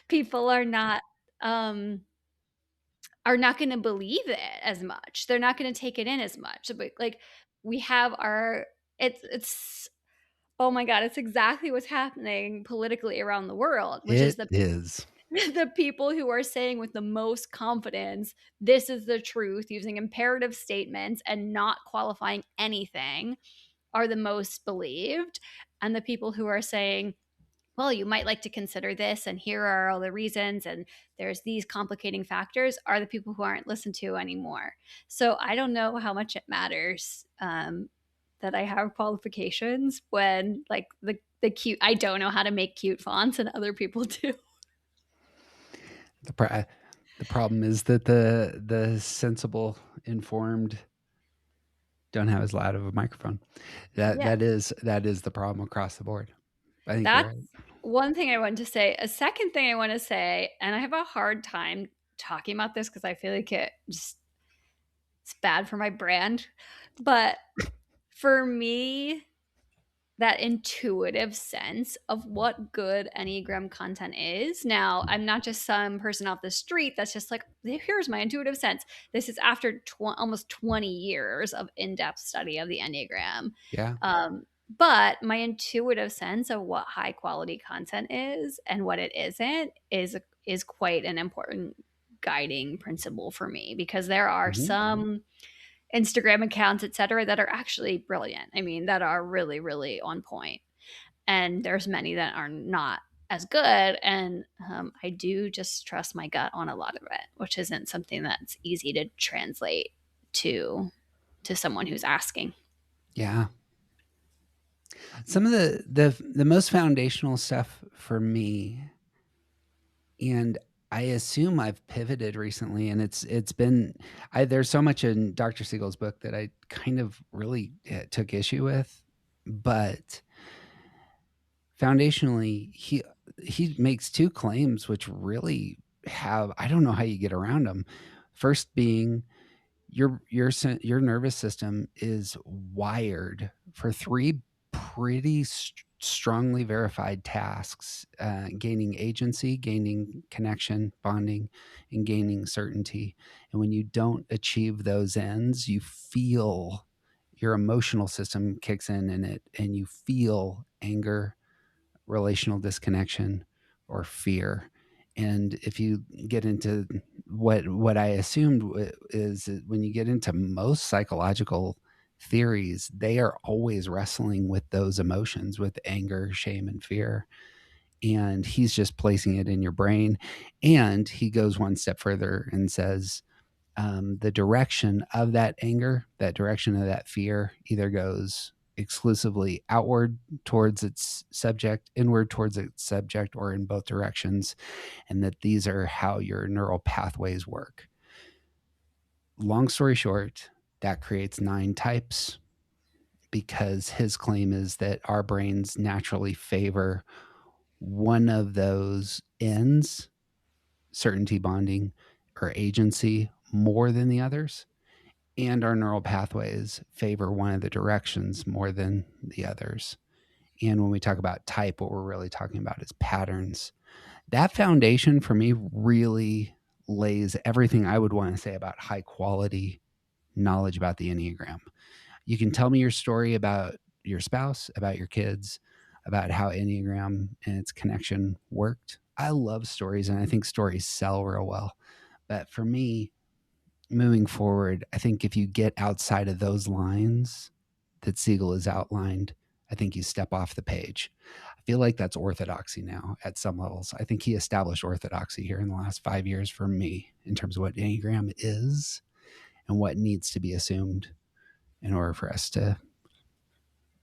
people um are not going to believe it as much. They're not going to take it in as much. But like we have our it's oh my god, it's exactly what's happening politically around the world, which is It is. the people who are saying with the most confidence, this is the truth, using imperative statements and not qualifying anything, are the most believed. And the people who are saying, well, you might like to consider this, and here are all the reasons, and there's these complicating factors, are the people who aren't listened to anymore. So I don't know how much it matters that I have qualifications when, like, the cute, I don't know how to make cute fonts, and other people do. The, pro- the problem is that the sensible, informed don't have as loud of a microphone. That Yeah, that is the problem across the board. I think you're that's right. one thing I wanted to say. A second thing I want to say, and I have a hard time talking about this because I feel like it's bad for my brand, but for me, that intuitive sense of what good Enneagram content is. Now, I'm not just some person off the street that's just like, here's my intuitive sense. This is after almost 20 years of in depth study of the Enneagram. Yeah. But my intuitive sense of what high quality content is and what it isn't is quite an important guiding principle for me, because there are Mhm. some Instagram accounts, et cetera, that are actually brilliant. I mean, that are really, really on point. And there's many that are not as good. And I do just trust my gut on a lot of it, which isn't something that's easy to translate to someone who's asking. Yeah. Some of the most foundational stuff for me, and I assume I've pivoted recently, and it's been there's so much in Dr. Siegel's book that I kind of really took issue with, but foundationally he makes two claims which really have, I don't know how you get around them. First being your nervous system is wired for three pretty strongly verified tasks: gaining agency, gaining connection, bonding, and gaining certainty. And when you don't achieve those ends, you feel your emotional system kicks in it, and you feel anger, relational disconnection, or fear. And if you get into what I assumed is that when you get into most psychological theories, they are always wrestling with those emotions, with anger, shame, and fear. And he's just placing it in your brain. And he goes one step further and says, the direction of that anger, that direction of that fear, either goes exclusively outward towards its subject, inward towards its subject, or in both directions, and that these are how your neural pathways work. Long story short, that creates 9 types, because his claim is that our brains naturally favor one of those ends, certainty, bonding, or agency, more than the others, and our neural pathways favor one of the directions more than the others. And when we talk about type, what we're really talking about is patterns. That foundation for me really lays everything I would want to say about high quality knowledge about the Enneagram. You can tell me your story about your spouse, about your kids, about how Enneagram and its connection worked. I love stories, and I think stories sell real well. But for me, moving forward, I think if you get outside of those lines that Siegel has outlined, I think you step off the page. I feel like that's orthodoxy now at some levels. I think he established orthodoxy here in the last 5 years for me in terms of what Enneagram is and what needs to be assumed in order for us to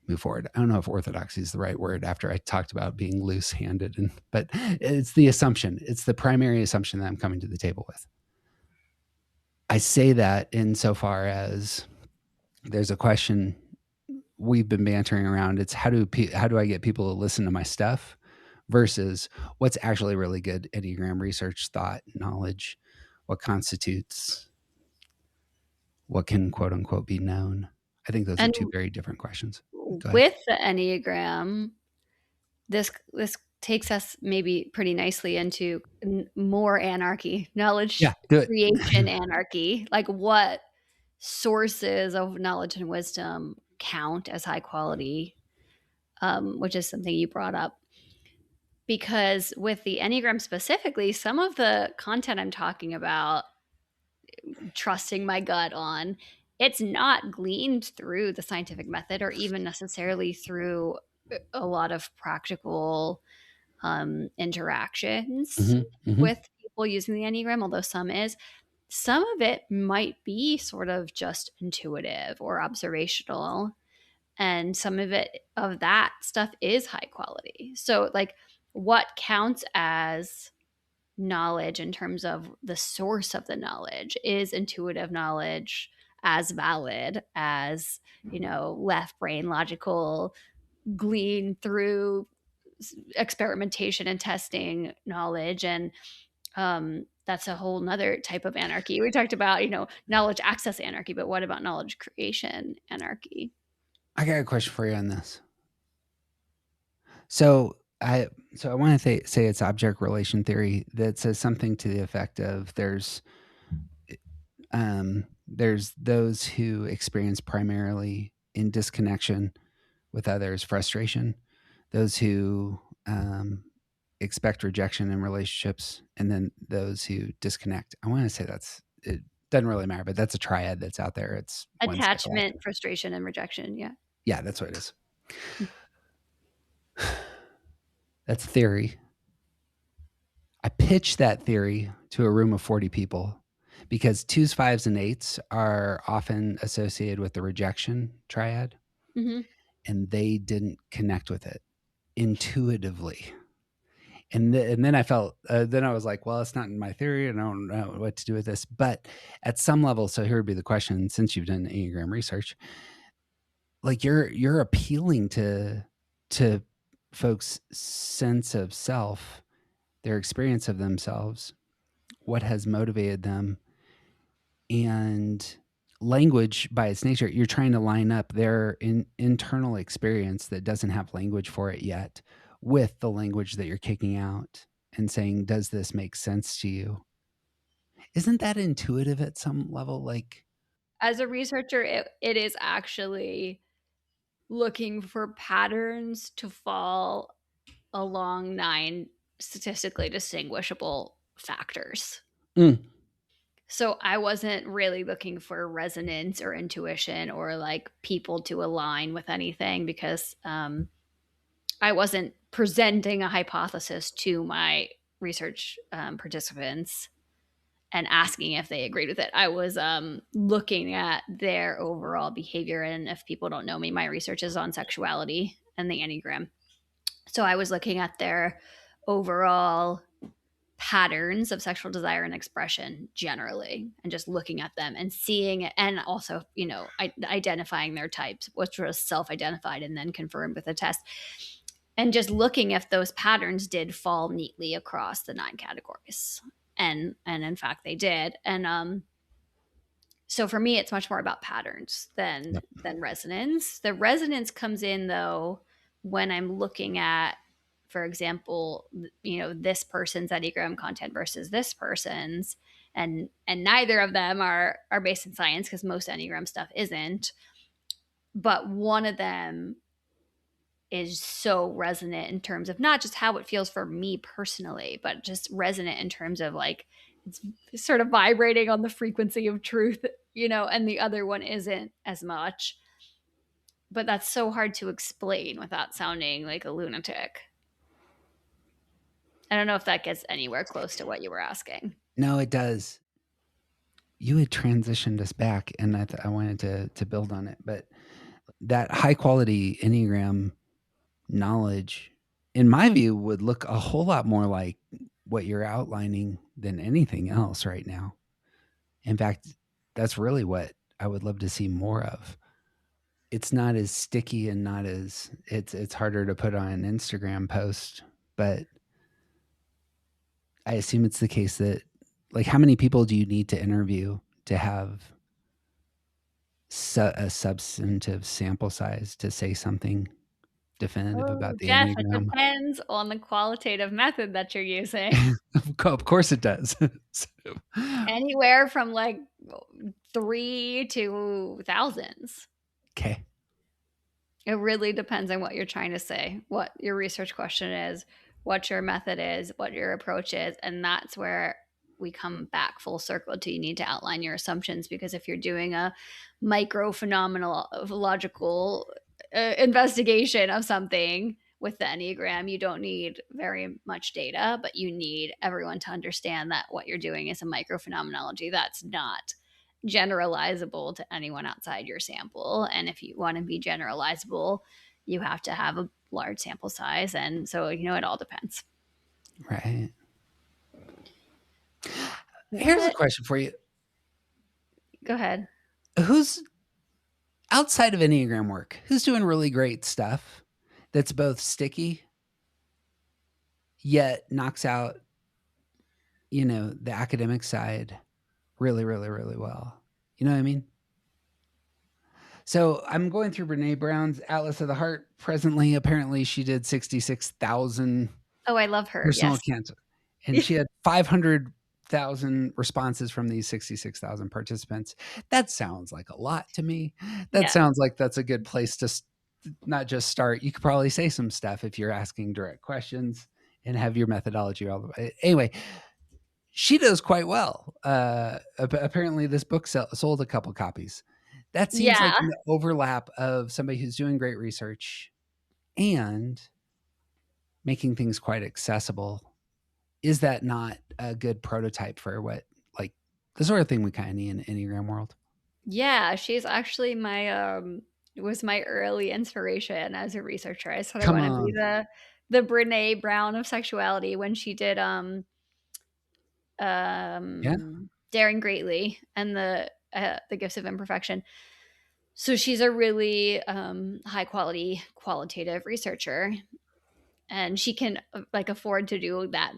move forward. I don't know if orthodoxy is the right word after I talked about being loose handed, but it's the assumption. It's the primary assumption that I'm coming to the table with. I say that insofar as there's a question we've been bantering around. It's how do I get people to listen to my stuff versus what's actually really good Enneagram research, thought, knowledge, what constitutes what can quote unquote be known. I think those are And two very different questions. Go ahead. with the Enneagram, this takes us maybe pretty nicely into more anarchy, knowledge Yeah, do it. creation anarchy. Like, what sources of knowledge and wisdom count as high quality, which is something you brought up. Because with the Enneagram specifically, some of the content I'm talking about, trusting my gut on, it's not gleaned through the scientific method or even necessarily through a lot of practical interactions Mhm, mhm. with people using the Enneagram, although some of it might be sort of just intuitive or observational. And some of that stuff is high quality. So, like, what counts as knowledge in terms of the source of the knowledge? Is intuitive knowledge as valid as, left brain logical, glean through experimentation and testing knowledge? And that's a whole nother type of anarchy. We talked about, knowledge access anarchy, but what about knowledge creation anarchy? I got a question for you on this. So I so I want to say it's object relation theory that says something to the effect of there's those who experience primarily in disconnection with others frustration, those who expect rejection in relationships, and then those who disconnect. I want to say it doesn't really matter, but that's a triad that's out there. It's one psychological. Attachment, frustration, and rejection. Yeah. Yeah, that's what it is. That's theory. I pitched that theory to a room of 40 people because twos, fives, and eights are often associated with the rejection triad, Hmm. and they didn't connect with it intuitively. And then I felt, then I was like, well, it's not in my theory, and I don't know what to do with this. But at some level, so here would be the question: since you've done Enneagram research, like you're appealing to folks' sense of self, their experience of themselves, what has motivated them, and language by its nature, you're trying to line up their internal experience that doesn't have language for it yet with the language that you're kicking out and saying, does this make sense to you? Isn't that intuitive at some level? Like, As a researcher, it is actually looking for patterns to fall along 9 statistically distinguishable factors. mm, So I wasn't really looking for resonance or intuition or like people to align with anything, because I wasn't presenting a hypothesis to my research participants and asking if they agreed with it. I was looking at their overall behavior. And if people don't know me, my research is on sexuality and the Enneagram. So I was looking at their overall patterns of sexual desire and expression generally, and just looking at them and seeing it, and also, identifying their types, which was self-identified and then confirmed with a test, and just looking if those patterns did fall neatly across the 9 categories. And in fact they did. And so for me, it's much more about patterns yep. than resonance. The resonance comes in, though, when I'm looking at, for example, this person's Enneagram content versus this person's, and neither of them are based in science, because most Enneagram stuff isn't. But one of them is so resonant in terms of not just how it feels for me personally, but just resonant in terms of like it's sort of vibrating on the frequency of truth, and the other one isn't as much. But that's so hard to explain without sounding like a lunatic. I don't know if that gets anywhere close to what you were asking. No, it does. You had transitioned us back, and I wanted to build on it. But that high quality Enneagram knowledge, in my view, would look a whole lot more like what you're outlining than anything else right now. In fact, that's really what I would love to see more of. It's not as sticky and not as it's harder to put on an Instagram post, but I assume it's the case that, like, how many people do you need to interview to have a substantive sample size to say something definitive Oh, about the Jeff, it Enneagram. depends on the qualitative method that you're using. Of course it does. So, Anywhere from like 3 to thousands. okay. It really depends on what you're trying to say, what your research question is, what your method is, what your approach is, and that's where we come back full circle to you need to outline your assumptions because if you're doing a micro phenomenological investigation of something with the Enneagram, you don't need very much data, but you need everyone to understand that what you're doing is a micro phenomenology. That's not generalizable to anyone outside your sample. And if you want to be generalizable, you have to have a large sample size. And so, it all depends. Right. Here's a What? question for you. Go ahead. Who's outside of Enneagram work? Who's doing really great stuff that's both sticky yet knocks out, the academic side really, really, really well? You know what I mean? So I'm going through Brene Brown's Atlas of the Heart presently. Apparently, she did 66,000 Oh, I love her. personal Yes. cancer, and she had 500,000 responses from these 66,000 participants. That sounds like a lot to me. That Yeah. sounds like that's a good place to not just start. You could probably say some stuff if you're asking direct questions and have your methodology all the way. Anyway, she does quite well. Apparently, this book sold a couple copies. That seems Yeah. like an overlap of somebody who's doing great research and making things quite accessible. Is that not a good prototype for what, like, the sort of thing we kind of need in the Enneagram world? Yeah. She's actually was my early inspiration as a researcher. I said I Come want to be on. the Brene Brown of sexuality when she did Yeah. Daring Greatly and the Gifts of Imperfection. So she's a really high quality qualitative researcher, and she can like afford to do that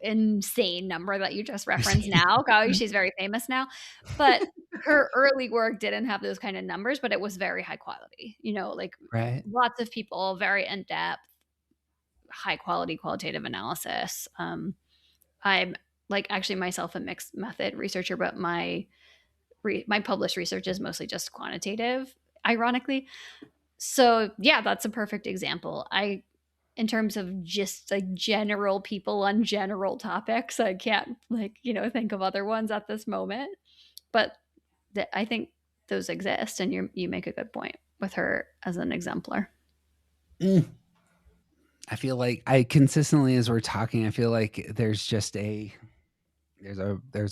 insane number that you just referenced. Now, golly, she's very famous now, but her early work didn't have those kind of numbers, but it was very high quality. Like Right. lots of people, very in depth, high quality qualitative analysis. I'm like actually myself a mixed method researcher, but my published research is mostly just quantitative, ironically. So yeah, that's a perfect example. In terms of just like general people on general topics, I can't think of other ones at this moment. But I think those exist, and you make a good point with her as an exemplar. Mm. I feel like I consistently, as we're talking, I feel like there's a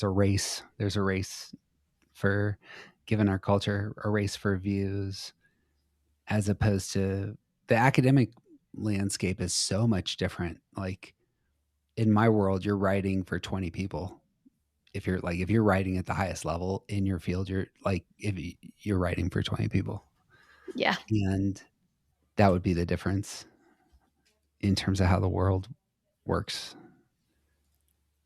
race. There's a race for, given our culture, a race for views, as opposed to the academic landscape is so much different. Like in my world, you're writing for 20 people. If you're writing at the highest level in your field, you're writing for 20 people. Yeah. And that would be the difference in terms of how the world works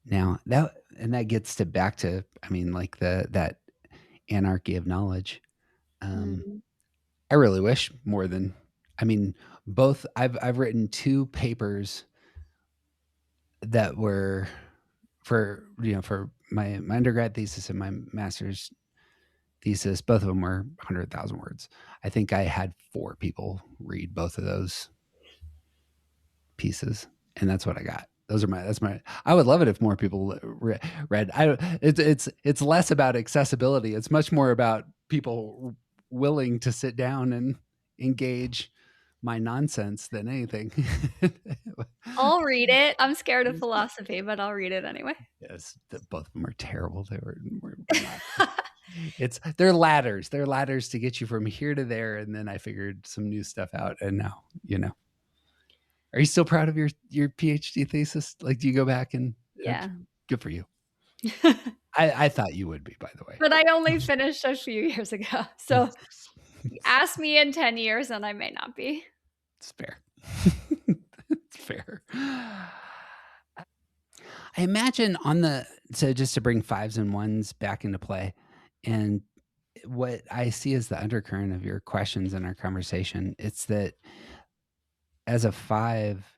now. That gets to back to, I mean, like that anarchy of knowledge. Um, Mm. I really wish more than, I mean, both. I've written two papers that were for my undergrad thesis and my master's thesis. Both of them were 100,000 words. I think I had 4 people read both of those pieces, and that's what I got. That's my. I would love it if more people read. It's less about accessibility. It's much more about people willing to sit down and engage my nonsense than anything. I'll read it. I'm scared of philosophy, but I'll read it anyway. Yes, both of them are terrible. Were not. They're ladders. They're ladders to get you from here to there, and then I figured some new stuff out, and now you know. Are you still proud of your PhD thesis? Like, do you go back and Yeah. good for you? I thought you would be, by the way. But I only finished a few years ago. So ask me in 10 years and I may not be. It's fair. It's fair. I imagine so just to bring fives and ones back into play, and what I see as the undercurrent of your questions in our conversation, it's that as a 5,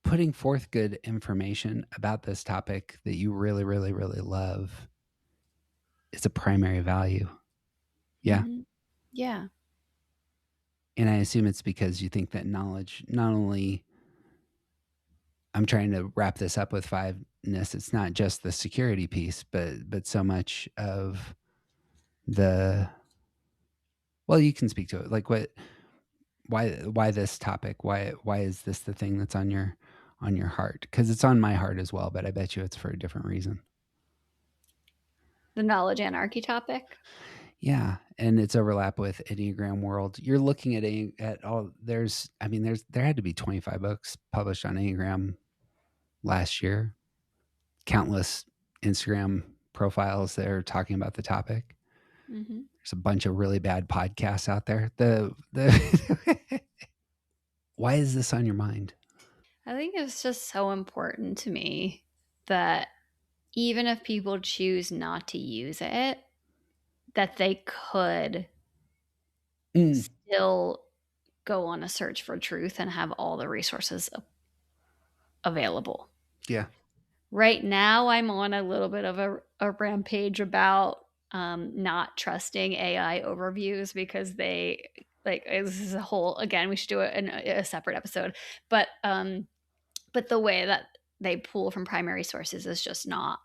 putting forth good information about this topic that you really, really, really love is a primary value. Yeah. Mhm. Yeah. And I assume it's because you think that knowledge not only I'm trying to wrap this up with fiveness, it's not just the security piece, but so much of the well, you can speak to it. Like what why this topic? Why is this the thing that's on your heart? Because it's on my heart as well, but I bet you it's for a different reason. The knowledge anarchy topic. Yeah, and it's overlap with Enneagram world. You're looking at all there's I mean there had to be 25 books published on Enneagram last year. Countless Instagram profiles that are talking about the topic. Mhm. There's a bunch of really bad podcasts out there. The why is this on your mind? I think it's just so important to me that even if people choose not to use it, that they could Mm, still go on a search for truth and have all the resources available. yeah. Right now, I'm on a little bit of a rampage about not trusting AI overviews because they like this is a whole again we should do a separate episode, but the way that they pull from primary sources is just not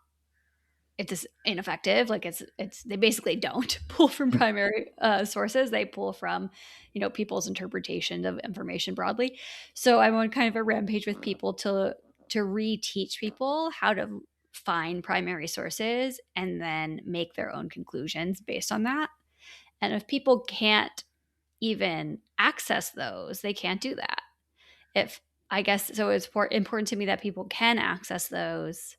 it's ineffective. Like it's they basically don't pull from Mm, primary sources. They pull from, people's interpretation of information broadly. So I'm on kind of a rampage with people to reteach people how to find primary sources and then make their own conclusions based on that. And if people can't even access those, they can't do that. If I guess so, it's important to me that people can access those,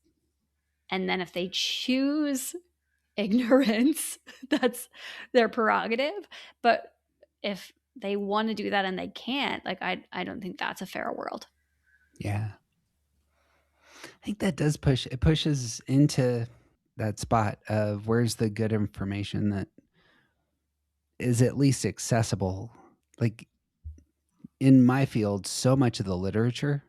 and then if they choose ignorance. That's their prerogative. But if they want to do that and they can't, like I don't think that's a fair world. yeah. I think that does push it pushes into that spot of where's the good information that is at least accessible. Like in my field, so much of the literature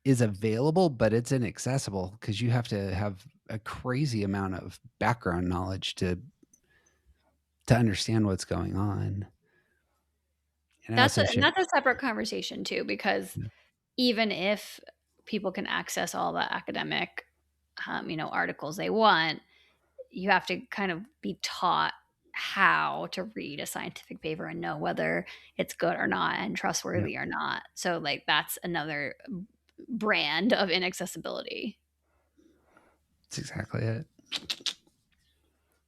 is available, but it's inaccessible because you have to have a crazy amount of background knowledge to understand what's going on. And I also And should that's a separate conversation too, because yeah, even if people can access all the academic, articles they want, you have to kind of be taught how to read a scientific paper and know whether it's good or not and yeah, trustworthy or not. So like that's another brand of inaccessibility. that's exactly it.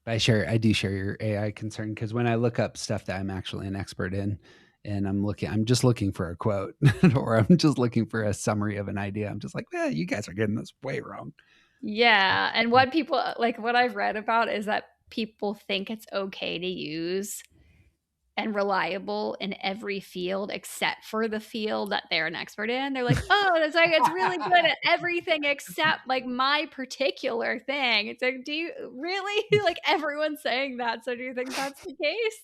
But I do share your AI concern because when I look up stuff that I'm actually an expert in, and I'm just looking for a quote, or I'm just looking for a summary of an idea. I'm just like, well, you guys are getting this way wrong. Yeah, and what people like what I've read about is that people think it's okay to use and reliable in every field except for the field that they're an expert in. They're like, "Oh, it's like it's really good at everything except like my particular thing." It's like, "Do you really?" Like everyone's saying that. So do you think that's the case?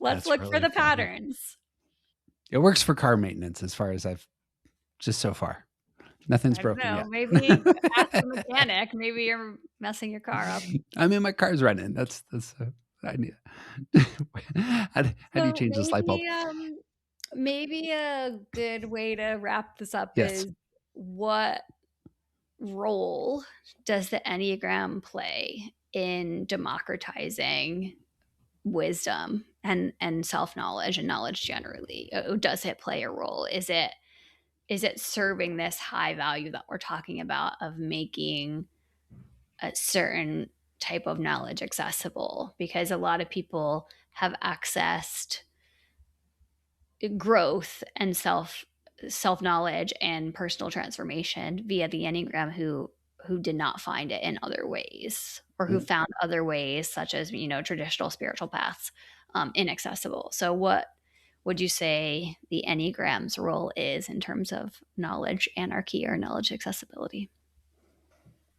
Let's That's look for really the funny. patterns. It works for car maintenance as far as I've just so far. Nothing's I don't broken know. yet. Maybe ask the mechanic. Maybe you're messing your car up. I mean, my car's running. That's I need. How do you So change this light bulb? maybe a good way to wrap this up Yes. is what role does the Enneagram play in democratizing wisdom and self-knowledge and knowledge generally? Does it play a role? Is it serving this high value that we're talking about of making a certain type of knowledge accessible? Because a lot of people have accessed growth and self knowledge and personal transformation via the Enneagram who did not find it in other ways or who Mm. found other ways such as traditional spiritual paths inaccessible. So what would you say the Enneagram's role is in terms of knowledge anarchy or knowledge accessibility?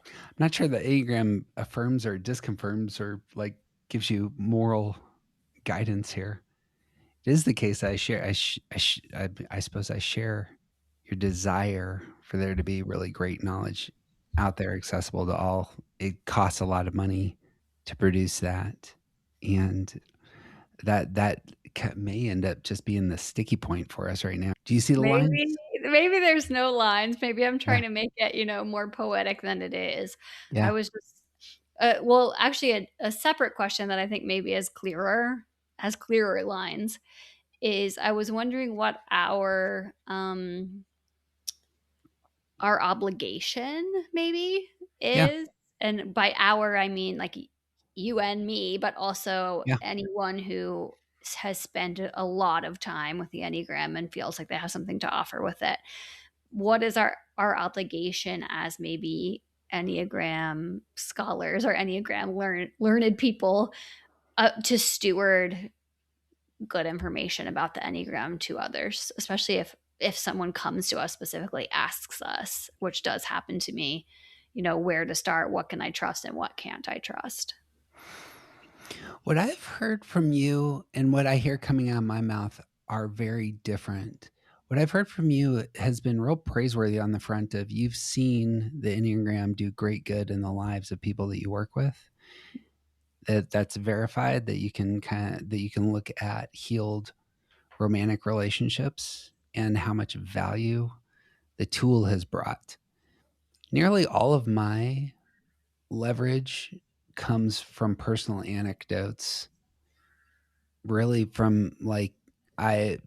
I'm not sure the Enneagram affirms or disconfirms or like gives you moral guidance here. It is the case that I suppose I share your desire for there to be really great knowledge out there accessible to all. It costs a lot of money to produce that, and that may end up just being the sticky point for us right now. Do you see the lines? Maybe there's no lines. Maybe I'm Yeah, trying to make it, more poetic than it is. I yeah, was just well, actually a separate question that I think maybe is has clearer lines is I was wondering what our obligation maybe yeah, is, and by our I mean like you and me, but also yeah. anyone who has spent a lot of time with the Enneagram and feels like they have something to offer with it. What is our obligation as maybe Enneagram scholars or Enneagram learned people to steward good information about the Enneagram to others, especially if someone comes to us specifically asks us, which does happen to me, where to start, what can I trust and what can't I trust? What I've heard from you and what I hear coming out of my mouth are very different. What I've heard from you has been real praiseworthy on the front of you've seen the Enneagram do great good in the lives of people that you work with. That's verified, that you can look at healed romantic relationships and how much value the tool has brought. Nearly all of my leverage comes from personal anecdotes, really from like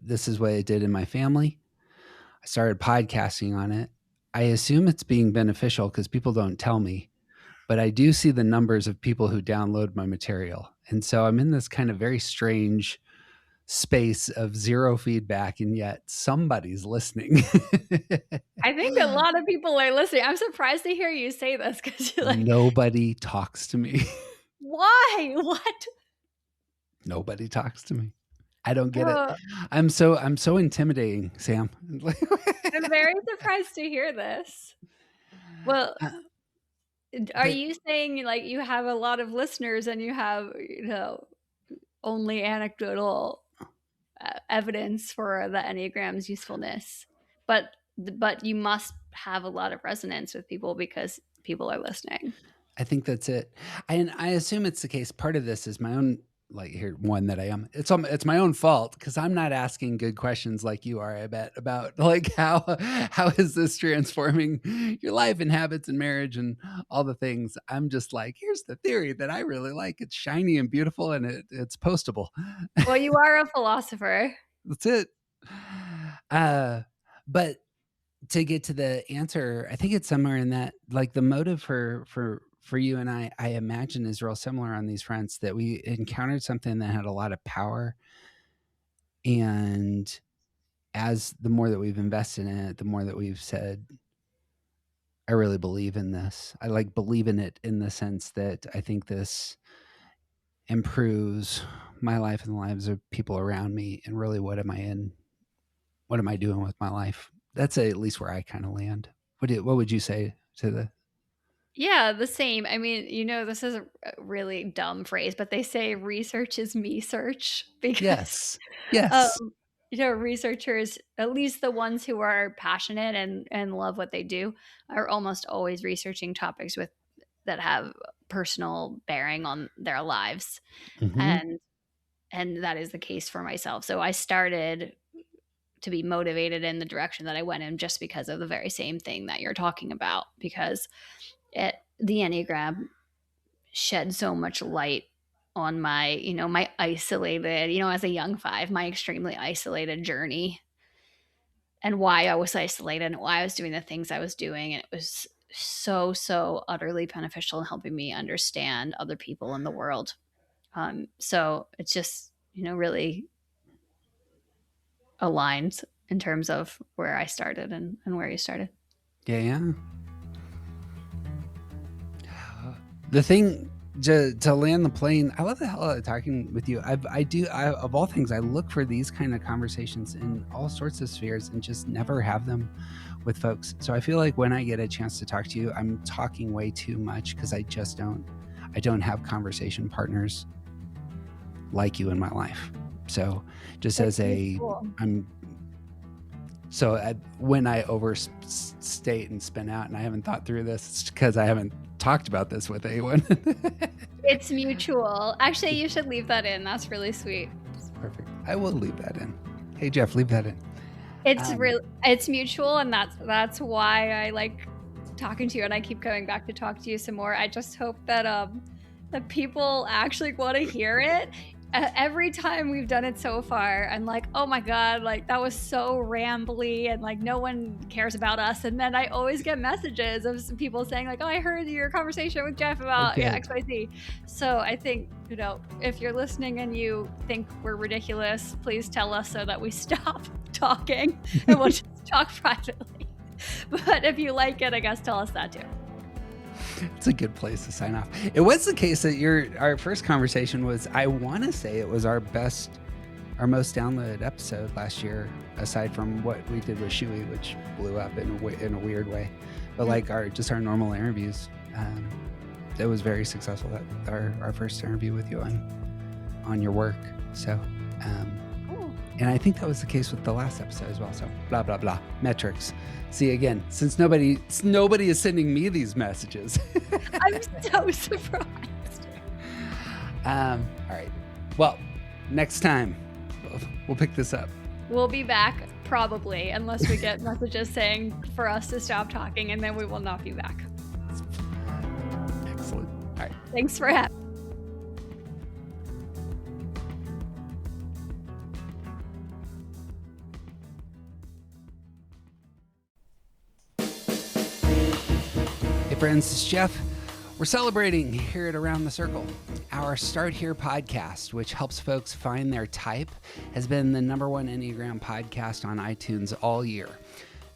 this is what I did in my family. I started podcasting on it. I assume it's being beneficial because people don't tell me, but I do see the numbers of people who download my material. And so I'm in this kind of very strange space of zero feedback, and yet somebody's listening. I think a lot of people are listening. I'm surprised to hear you say this because you're like, Nobody talks to me. why? What? Nobody talks to me. I don't get it. Oh, I'm so intimidating, Sam. I'm very surprised to hear this. Well, Uh, are but you saying like you have a lot of listeners and you have, only anecdotal evidence for the Enneagram's usefulness, but you must have a lot of resonance with people because people are listening. I think that's it. And I assume it's the case. Part of this is my own, like here, one that I am. It's my own fault because I'm not asking good questions like you are. I bet about like how is this transforming your life and habits and marriage and all the things. I'm just like, here's the theory that I really like. It's shiny and beautiful and it's postable. Well, you are a philosopher. That's it. Uh, but to get to the answer, I think it's somewhere in that, like the motive for you and I imagine is real similar on these fronts, that we encountered something that had a lot of power. And as the more that we've invested in it, the more that we've said, I really believe in this. I like believe in it in the sense that I think this improves my life and the lives of people around me. And really, what am I doing with my life? That's at least where I kind of land. What would you say to the? Yeah, the same. I mean, this is a really dumb phrase, but they say research is me search because Yes. Yes. researchers, at least the ones who are passionate and love what they do, are almost always researching topics that have personal bearing on their lives. Mhm. And that is the case for myself. So I started to be motivated in the direction that I went in just because of the very same thing that you're talking about, because the Enneagram shed so much light on my isolated, as a young five, my extremely isolated journey, and why I was isolated and why I was doing the things I was doing. And it was so, so utterly beneficial in helping me understand other people in the world. So it's just, really aligned in terms of where I started and where you started. Yeah, yeah. The thing to land the plane, I love the hell out of talking with you. Of all things, I look for these kind of conversations in all sorts of spheres and just never have them with folks. So I feel like when I get a chance to talk to you, I'm talking way too much because I don't have conversation partners like you in my life. So just That's as really cool. when I overstate and spin out, and I haven't thought through this, it's because I haven't talked about this with anyone. It's mutual. Actually, you should leave that in. That's really sweet. Perfect. I will leave that in. Hey, Jeff, leave that in. It's mutual, and that's why I like talking to you, and I keep coming back to talk to you some more. I just hope that that people actually want to hear it. Every time we've done it so far, I'm like, oh my God, like that was so rambly and like no one cares about us. And then I always get messages of some people saying like, oh, I heard your conversation with Jeff about XYZ. So I think, if you're listening and you think we're ridiculous, please tell us so that we stop talking and we'll just talk privately. But if you like it, I guess tell us that too. It's a good place to sign off. It was the case that our first conversation was, I want to say it was our most downloaded episode last year, aside from what we did with Shui, which blew up in a weird way. But like our normal interviews, it was very successful. Our first interview with you on your work. So, and I think that was the case with the last episode as well. So blah, blah, blah. Metrics. See, again, since nobody is sending me these messages. I'm so surprised. All right. Well, next time we'll pick this up. We'll be back probably, unless we get messages saying for us to stop talking, and then we will not be back. Excellent. All right. Thanks for having me. Friends, it's Jeff. We're celebrating here at Around the Circle. Our Start Here podcast, which helps folks find their type, has been the #1 Enneagram podcast on iTunes all year.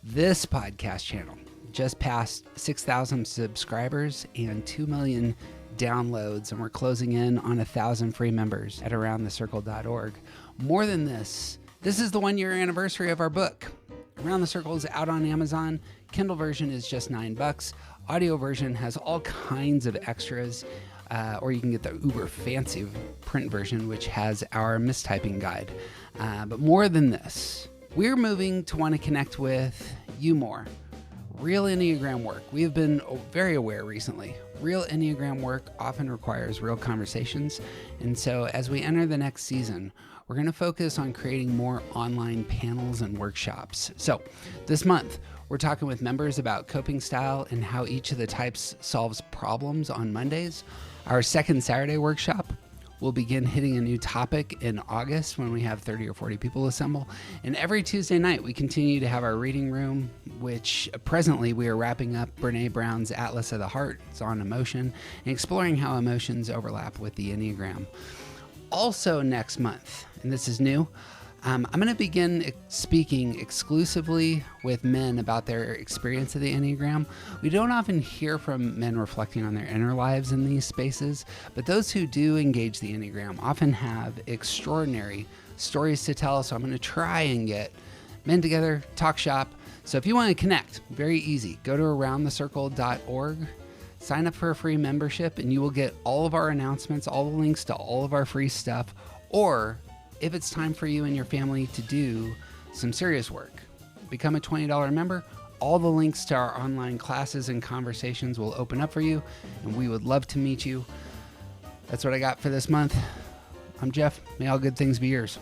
This podcast channel just passed 6,000 subscribers and 2 million downloads, and we're closing in on 1,000 free members at aroundthecircle.org. More than this is the 1-year anniversary of our book. Around the Circle is out on Amazon. Kindle version is just $9. Audio version has all kinds of extras, or you can get the uber fancy print version, which has our mistyping guide. But more than this, we're moving to want to connect with you more. Real Enneagram work. We have been very aware recently. Real Enneagram work often requires real conversations. And so as we enter the next season, we're going to focus on creating more online panels and workshops. So this month, we're talking with members about coping style and how each of the types solves problems on Mondays. Our second Saturday workshop will begin hitting a new topic in August when we have 30 or 40 people assemble. And every Tuesday night, we continue to have our reading room, which presently we are wrapping up Brene Brown's Atlas of the Heart. It's on emotion and exploring how emotions overlap with the Enneagram. Also next month, and this is new, I'm going to begin speaking exclusively with men about their experience of the Enneagram. We don't often hear from men reflecting on their inner lives in these spaces, but those who do engage the Enneagram often have extraordinary stories to tell. So I'm going to try and get men together, talk shop. So if you want to connect, very easy. Go to aroundthecircle.org, sign up for a free membership, and you will get all of our announcements, all the links to all of our free stuff. Or if it's time for you and your family to do some serious work, become a $20 member. All the links to our online classes and conversations will open up for you, and we would love to meet you. That's what I got for this month. I'm Jeff. May all good things be yours.